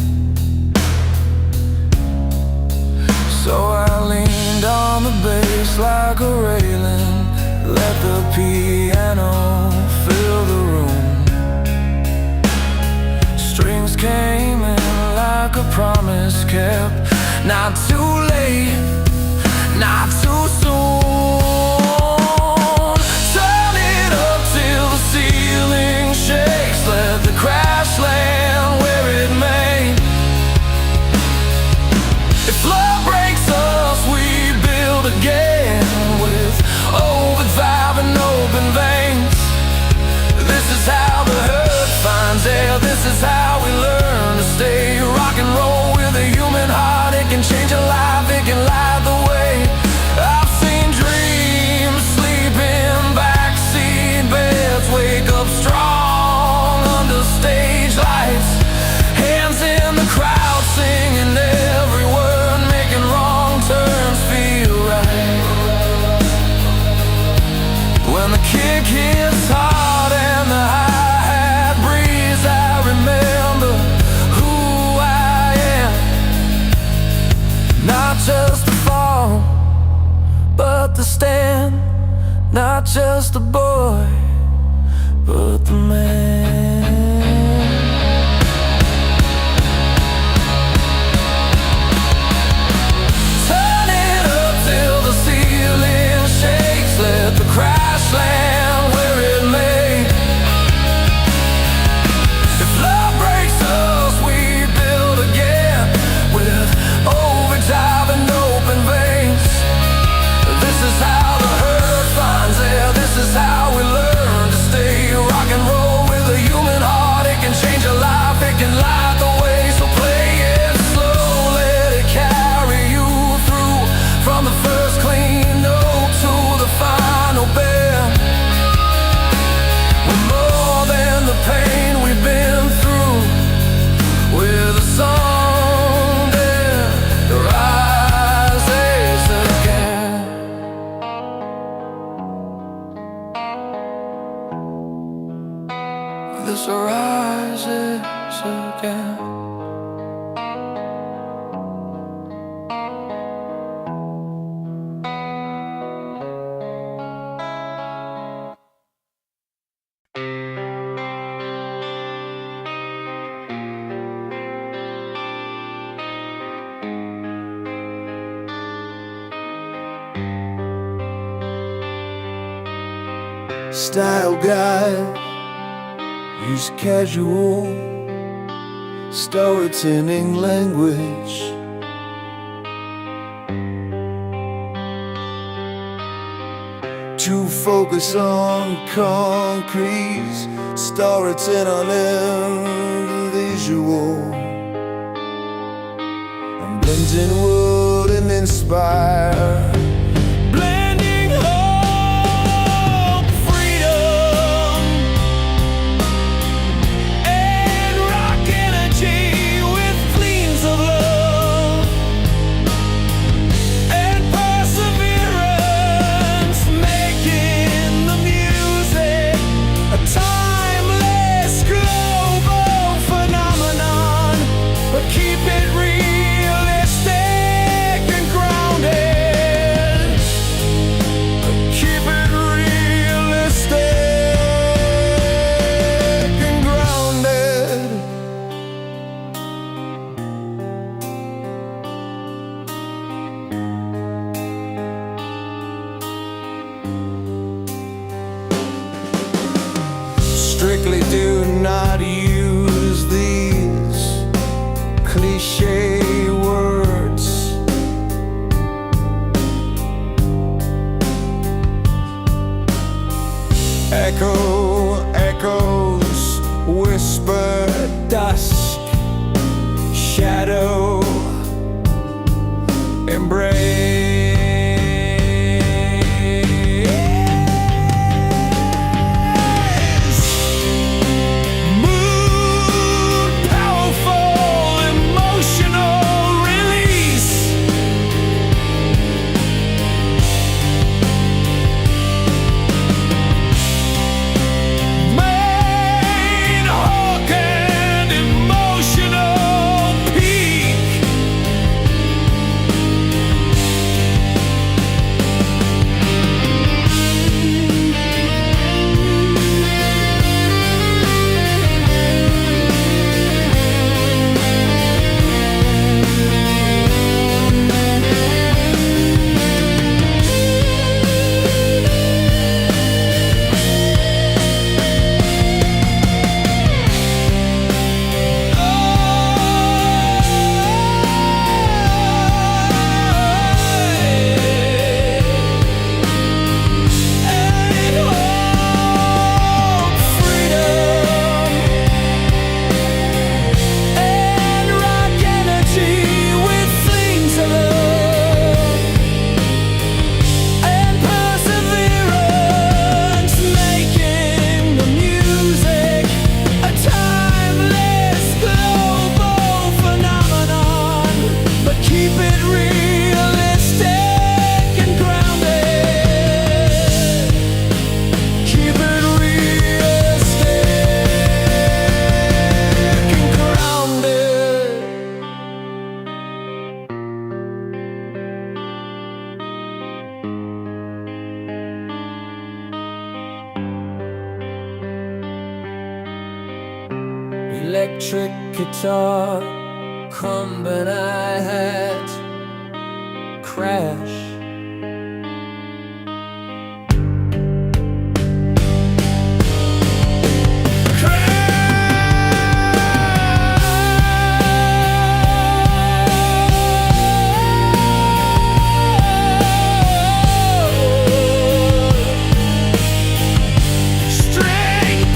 So I leaned on the bass like a railing, let the piano fill the room. Strings came in like a promise kept, not too late, not too soon. Turn it up till the ceiling shakes, let the crash land where it may. If love breaks us, we build again with overdrive and open veins. This is how the hurt finds air, this is how we learn to stay. Rock and roll with a human heart, it can change a life, it can light the way. I've seen dreams sleep in backseat beds, wake up strong under stage lights, hands in the crowd singing every word, making wrong turns feel right. When the kick hits hard and the hi-hat breeze, I remember who I am. Not just the fall, but the stand. Not just a boy, but the man. Turn it up till the ceiling shakes, let the crash land where it may. If love breaks us, we build again with overdrive and open veins. This is how the hurt finds air, this is how we learn to stay. Rock and roll with a human heart, it can change a life, it can light the way. So play it slow, let it carry you through, from the first clean note to the final bend. We're more than the pain we've been through, with a song that rises again. This rises again. Style guide, use casual storytelling language. to focus on concrete, storytelling on visual, and blending wood and inspire. Blending hope, freedom, and rock energy with gleams of love and perseverance, making the music a timeless global phenomenon, but keep it realistic and grounded. Keep it realistic and grounded. Strictly do not use these cliche words. Echoes, whisper, dusk, shadow, embrace. Mood, powerful, emotional release. Main hook and emotional peak. And hope, freedom, and rock energy with flames of love and perseverance, making the music a timeless global phenomenon, but keep it realistic and grounded. Keep it realistic and grounded. Electric guitar, crumbling hi-hat, crash. String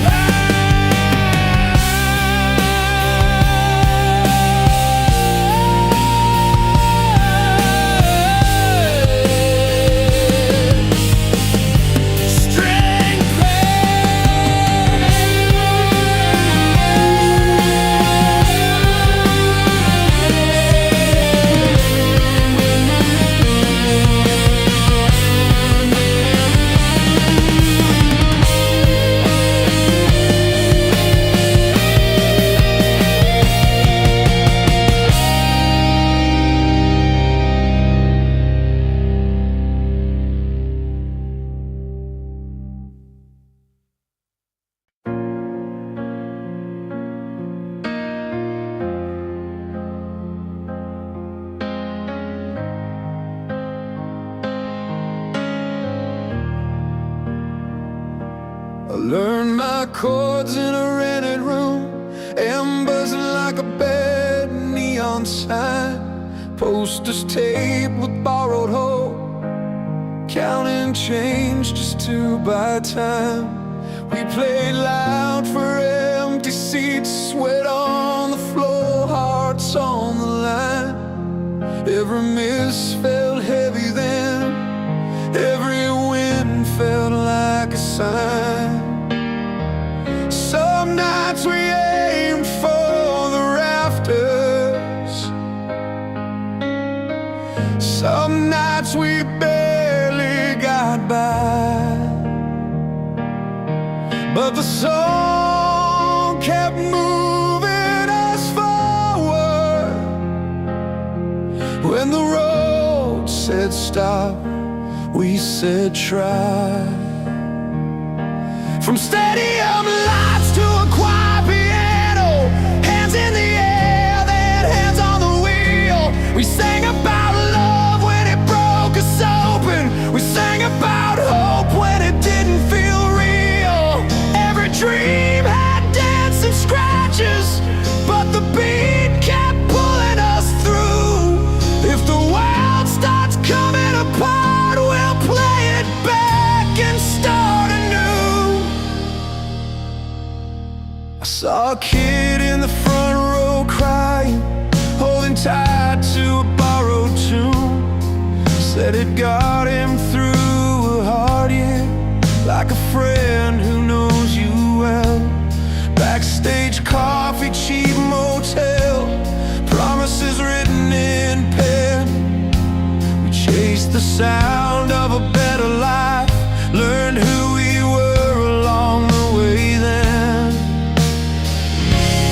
I learned my chords in a rented room, embers like a bed, neon sign, posters taped with borrowed hope, counting didn't change just to buy time. We played loud for empty seats, sweat on the floor, hearts on the line. Every miss felt heavy then, every win felt like a sign. Some nights we aimed for the rafters, some nights we barely got by, but the song kept moving us forward. When the road said stop, we said try. From stadium lights to a quiet piano, hands in the air, then hands on the wheel. We sang about love when it broke us open. We sang about hope when it didn't feel real. Every dream had dents and scratches, but the beat kept pulling us through. If the world starts coming apart, we'll play it back and start anew. I saw a kid in the front row crying, holding tight to a borrowed tune. Said it got him through a hard year, like a friend who knows you well. Backstage coffee, cheap motel, promises written in pen. We chased the sound of a better life, learned who we were along the way then.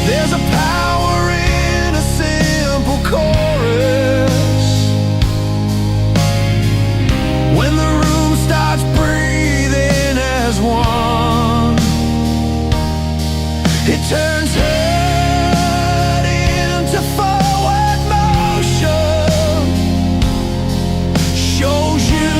There's a power in a simple chorus. When the room starts breathing as one, it turns hurt into forward motion, shows you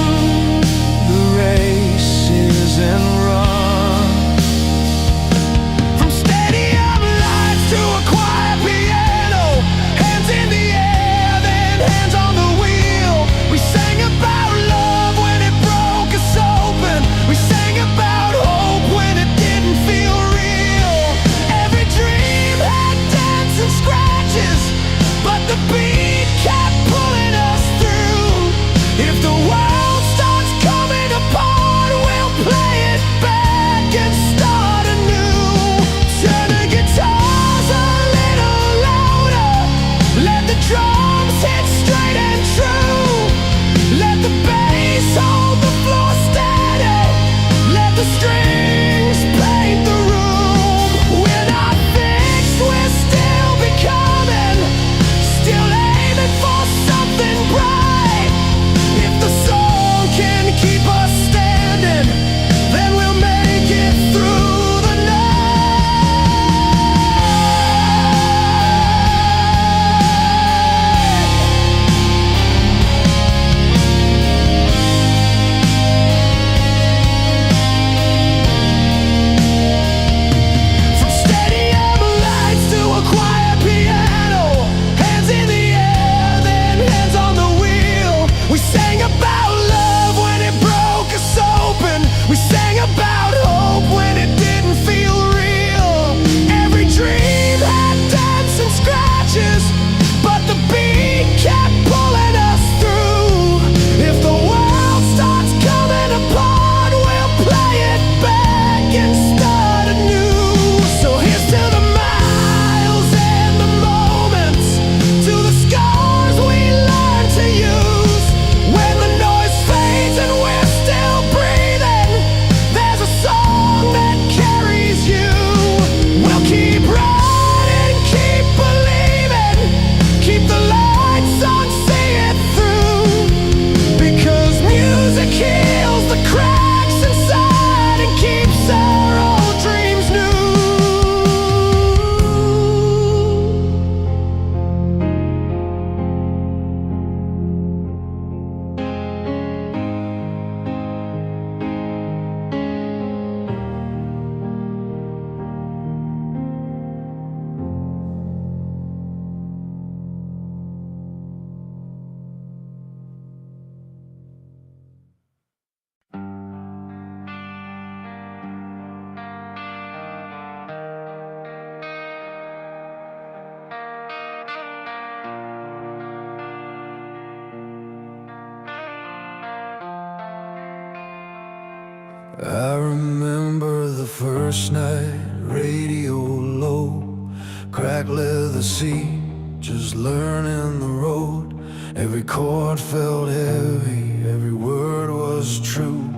I remember the first night, radio low, cracked leather seat, just learning the road. Every chord felt heavy, every word was true,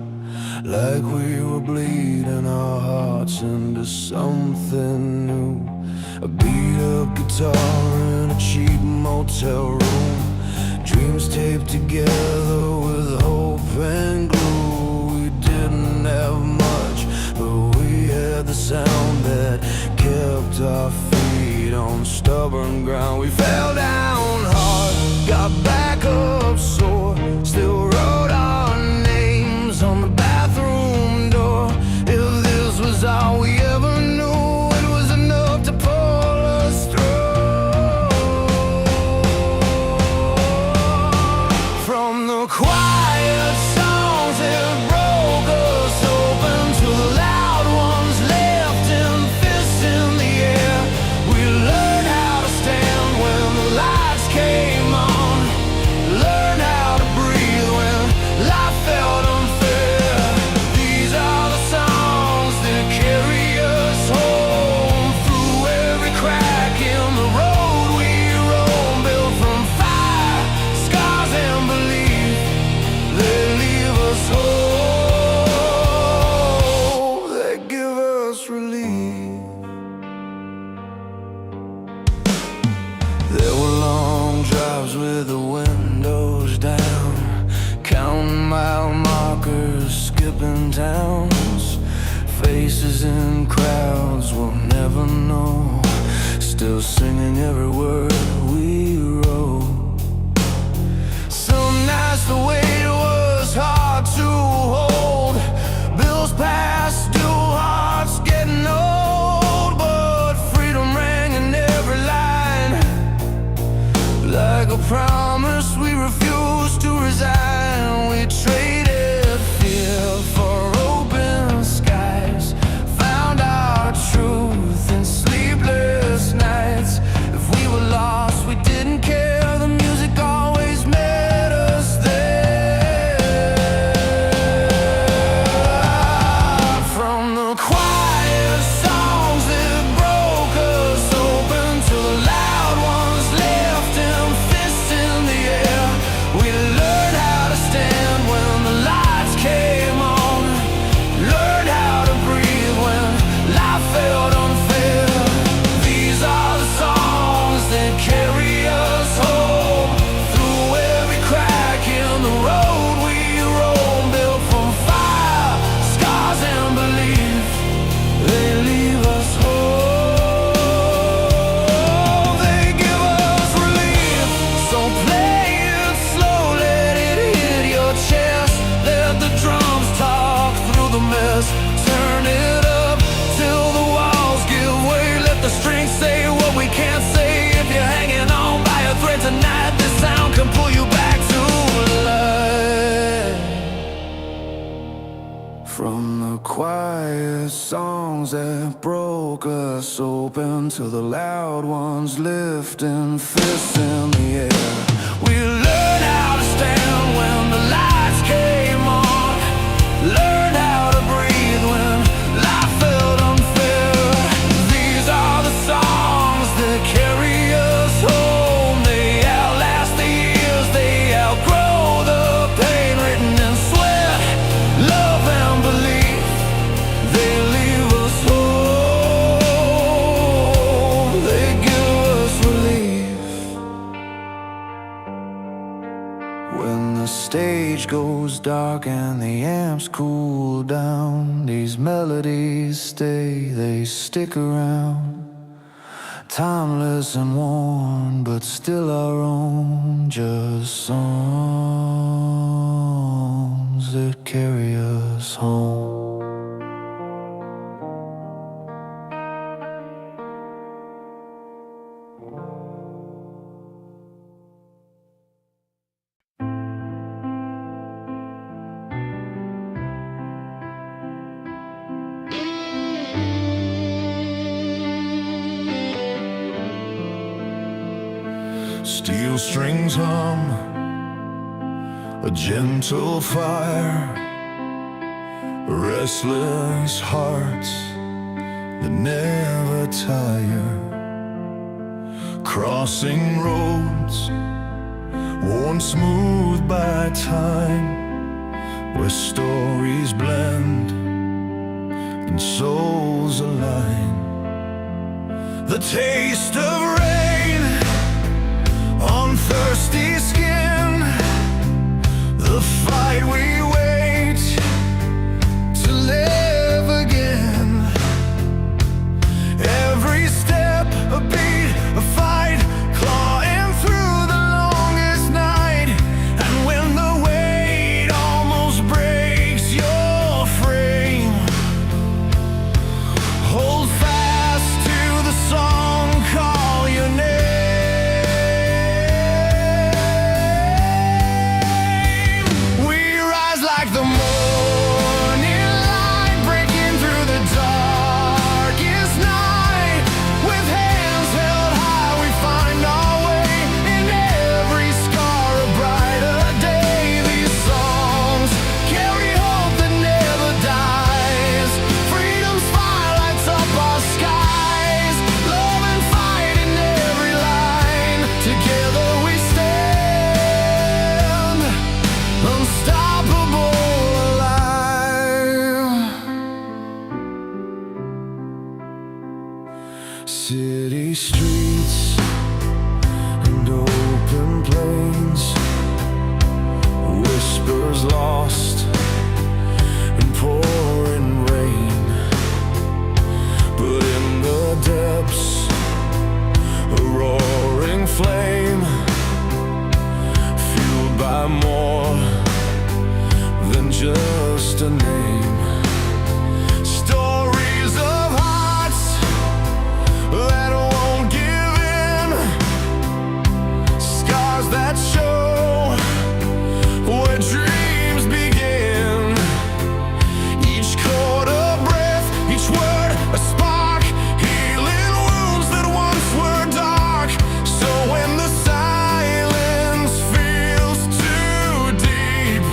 like we were bleeding our hearts into something new. A beat-up guitar in a cheap motel room, dreams taped together with hope and glue. We didn't have much, but we had the sound that kept our feet on stubborn ground. We fell down hard, got back up sore, still wrote our names on the bathroom door. If this was all we ever knew, it was enough to pull us through. From the quiet songs that broke us open to the loud ones left in fists in the air, we learned how to stand when the lights came on, learned how to breathe when life felt unfair. These are the songs that carry us home through every crack in the road we roam, built from fire, scars and belief. They leave us whole, they give us relief. There were long drives with the windows down, counting mile markers, skipping towns, faces in crowds we'll never know, still singing every word we wrote. Some nights the weight was hard to hold, bills past due, hearts getting old, but freedom rang in every line, like a promise we refused to resign. We traded fear for open skies, found our truth in sleepless nights. If we were lost, we didn't care, the music always met us there. From the quiet songs that broke us open to the loud ones left in fists in the air, we learned how to stand when the lights came on, learned how to breathe when life felt unfair. These are the songs that carry us home through every crack in the road we roam, built from fire, scars and belief. They leave us whole, they give us relief. So play it slow, let it hit your chest, let the drums talk through the mess. Turn it up till the walls give way, let the strings say what we can't say. If you're hanging on by a thread tonight, this sound can pull you back to life. From the quiet songs that broke us open to the loud ones lifting fists in the air, we learned how to stand when the lights came on, learned how to breathe when life felt unfair. These are the songs that carry us home, they outlast the years, they outgrow the pain, written in sweat, love and belief. They leave us whole, they give us relief. When the stage goes dark and the amps cool down, these melodies stay, they stick around. Timeless and worn, but still our own, just songs that carry us home. Steel strings hum, a gentle fire, Restless hearts that never tire, crossing roads worn smooth by time, where stories blend and souls align. The taste of rain on thirsty skin, the fight we wait to live again. Every step a beat, a fight, clawing through the longest night. And when the weight almost breaks your frame, hold fast to the song, call your name. We rise like the morning light, breaking through the darkest night. With hands held high, we find our way. In every scar, a brighter day. These songs carry hope that never dies. Freedom's fire lights up our skies. Love and fight in every line. Together we stand, unstoppable, alive. City streets and open plains, whispers lost in pouring rain. But in the depths, a roaring flame, fueled by more than just a name. Stories of hearts that won't give in, scars that show where dreams begin. Each chord a breath, each word a spark, healing wounds that once were dark. So when the silence feels too deep,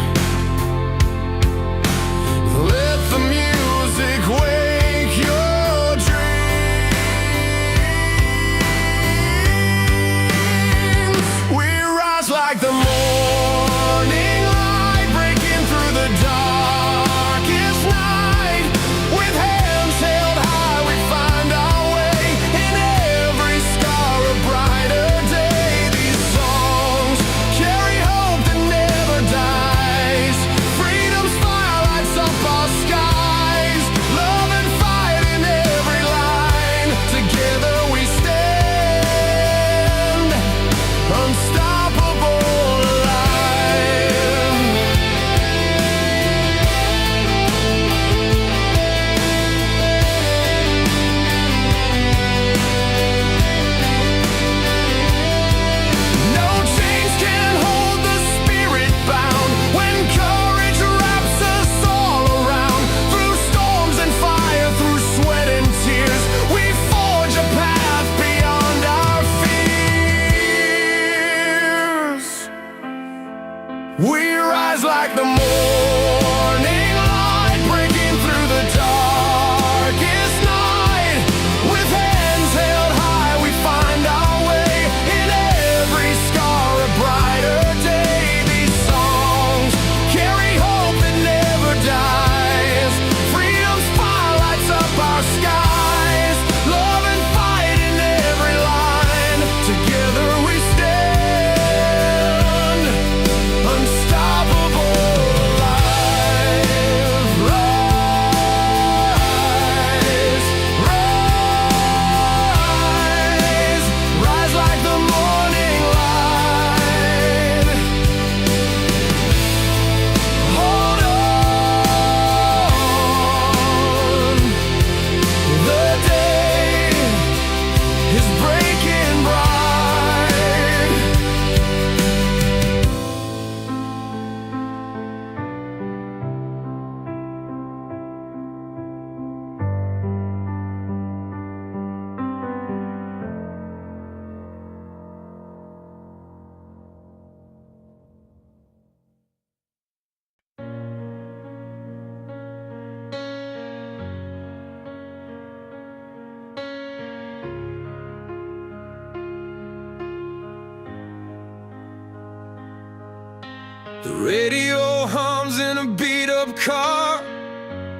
The radio hums in a beat-up car,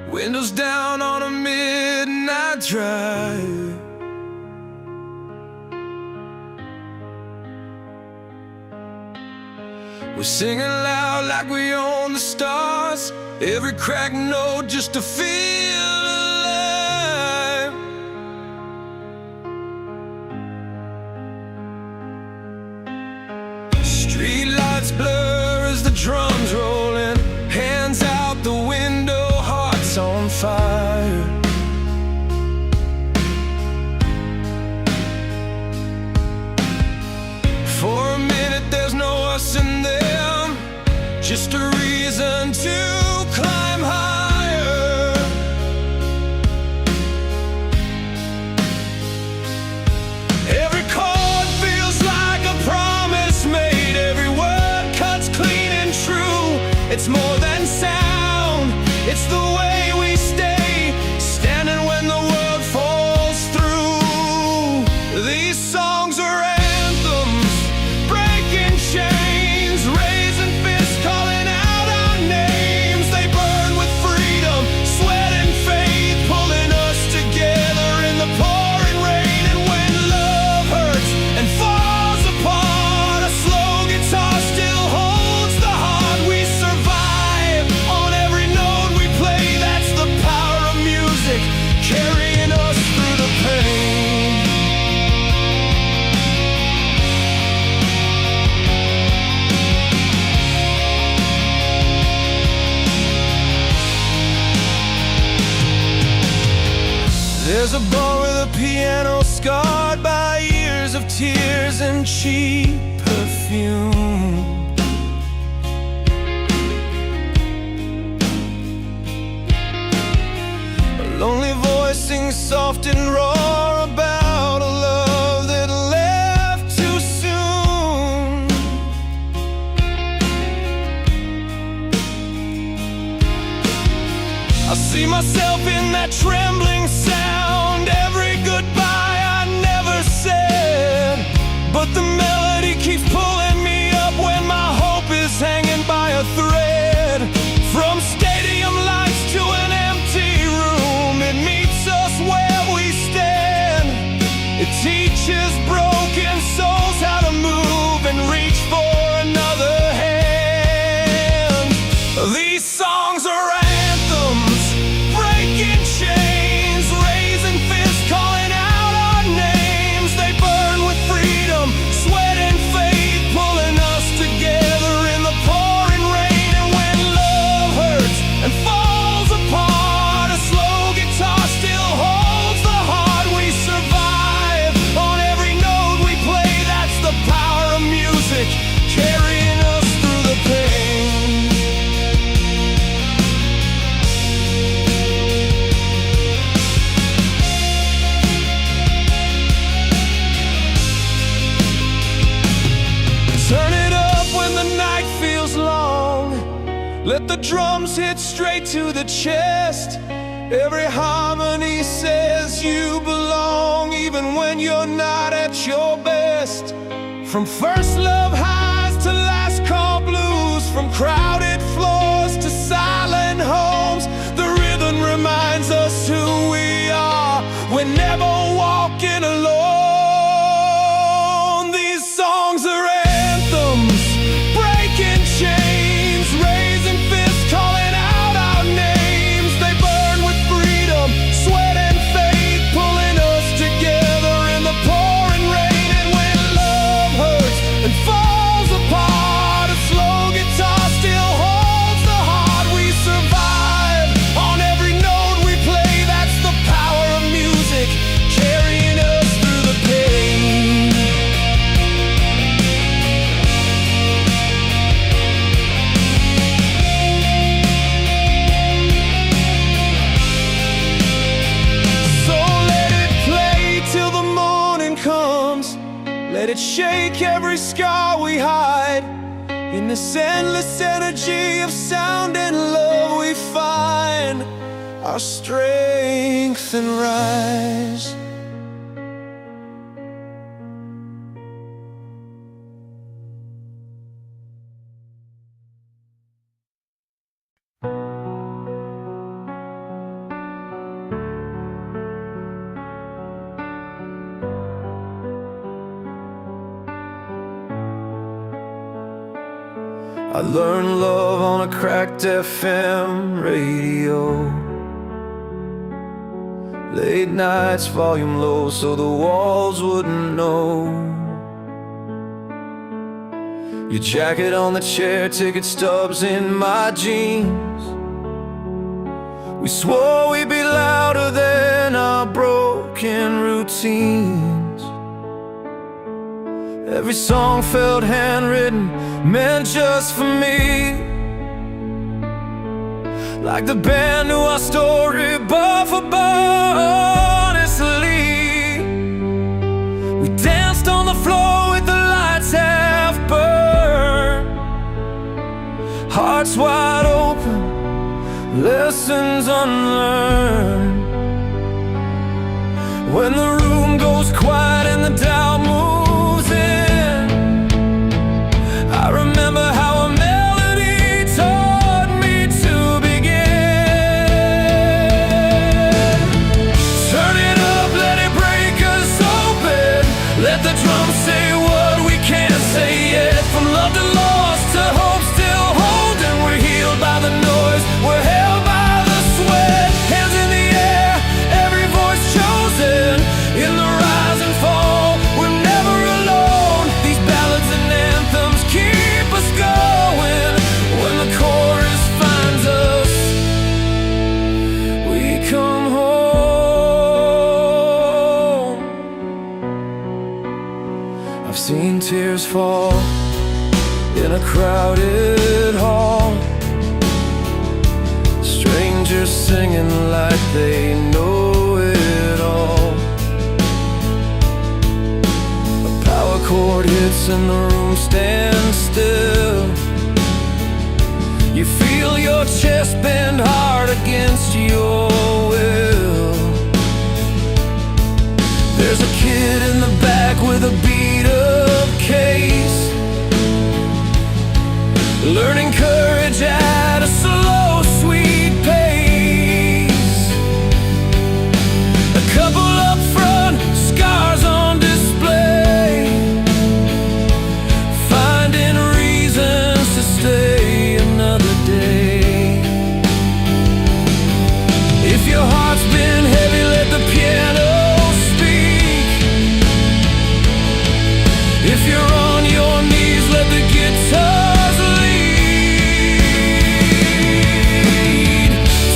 windows down on a midnight drive. We're singing loud like we own the stars, every cracked note just to feel alive. Street lights blur as the drums roll in, hands out the window, hearts on fire. For a minute there's no us and them, just a reason to climb higher. Every chord feels like a promise made, every word cuts clean and true. It's more than sound, it's the way we stay, standing when the world falls through. These songs are anthems, breaking chains, raising fists, calling out our names. They burn with freedom, sweat and faith, pulling us together in the pouring rain. And when love hurts and falls apart, a slow guitar still holds the heart. We survive on every note we play. That's the power of music, carrying us through the pain. There's a bar with a piano scarred by years of tears and cheap perfume. A lonely voice sings soft and raw about a love that left too soon. I see myself in that trembling sound, every goodbye I never said. But the melody keeps pulling me up when my hope is hanging by a thread. From stadium lights to an empty room, it meets us where we stand. It teaches broken souls how to move and reach for another hand. These songs are anthems, breaking chains, raising fists, calling out our names. They burn with freedom, sweat and faith, pulling us together in the pouring rain. And when love hurts and falls apart, a slow guitar still holds the heart. We survive on every note we play. That's the power of music, carrying us through the pain. Turn it up when the night feels long, let the drums hit straight to the chest. Every harmony says you belong, even when you're not at your best. From first love highs to last call blues, from crowded floors to silent homes, the rhythm reminds us who we are. We're never walking alone. These songs are anthems, breaking chains, raising fists, calling out our names. They burn with freedom, sweat and faith, pulling us together in the pouring rain. And when love hurts and falls apart, a slow guitar still holds the heart. We survive on every note we play. That's the power of music, carrying us through the pain. So let it play till the morning comes. Let it shake every scar we hide. In this endless energy of sound and love, we find our strength and rise. I learned love on a cracked FM radio. Late nights, volume low, so the walls wouldn't know. Your jacket on the chair, ticket stubs in my jeans. We swore we'd be louder than our broken routines. Every song felt handwritten, meant just for me. Like the band knew our story, bar for bar, honestly. We danced on the floor with the lights half burned, hearts wide open, lessons unlearned. When the room goes quiet and the doubt moves in, I remember how a melody taught me to begin. Turn it up, let it break us open. Let the drums say what we can't say yet. From love to lost to hope still holding, we're healed by the noise, we're held by the sweat. Hands in the air, every voice chosen. In the rise and fall, we're never alone. These ballads and anthems keep us going. When the chorus finds us, we come home. I've seen tears fall in a crowded hall, strangers singing like they know it all. A power chord hits and the room stands still. You feel your chest bend hard against your will. There's a kid in the back with a beat-up case, learning courage at a slow, sweet pace. A couple up front, scars on display, finding reasons to stay another day. If your heart's been heavy, let the piano speak. If you're on your knees, let the guitars lead.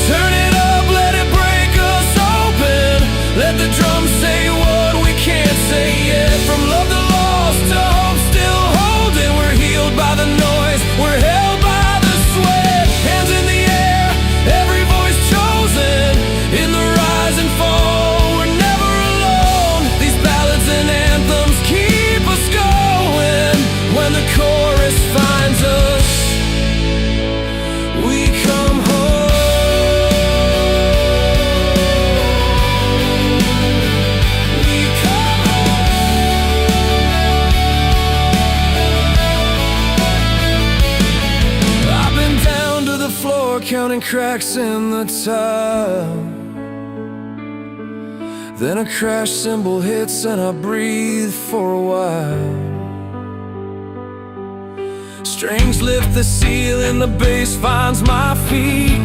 Turn it up, let it break us open. Let the drums say what we can't say yet. From love to lost to hope still holding, we're healed by the noise, we're held by the sweat. Hands in the air, every voice chosen. In the rise and fall, we're never alone. These ballads and anthems keep us going. When the chorus finds us, we come home. We come home. I've been down to the floor counting cracks in the tile. Then a crash cymbal hits and I breathe for a while. Strings lift the ceiling, the bass finds my feet.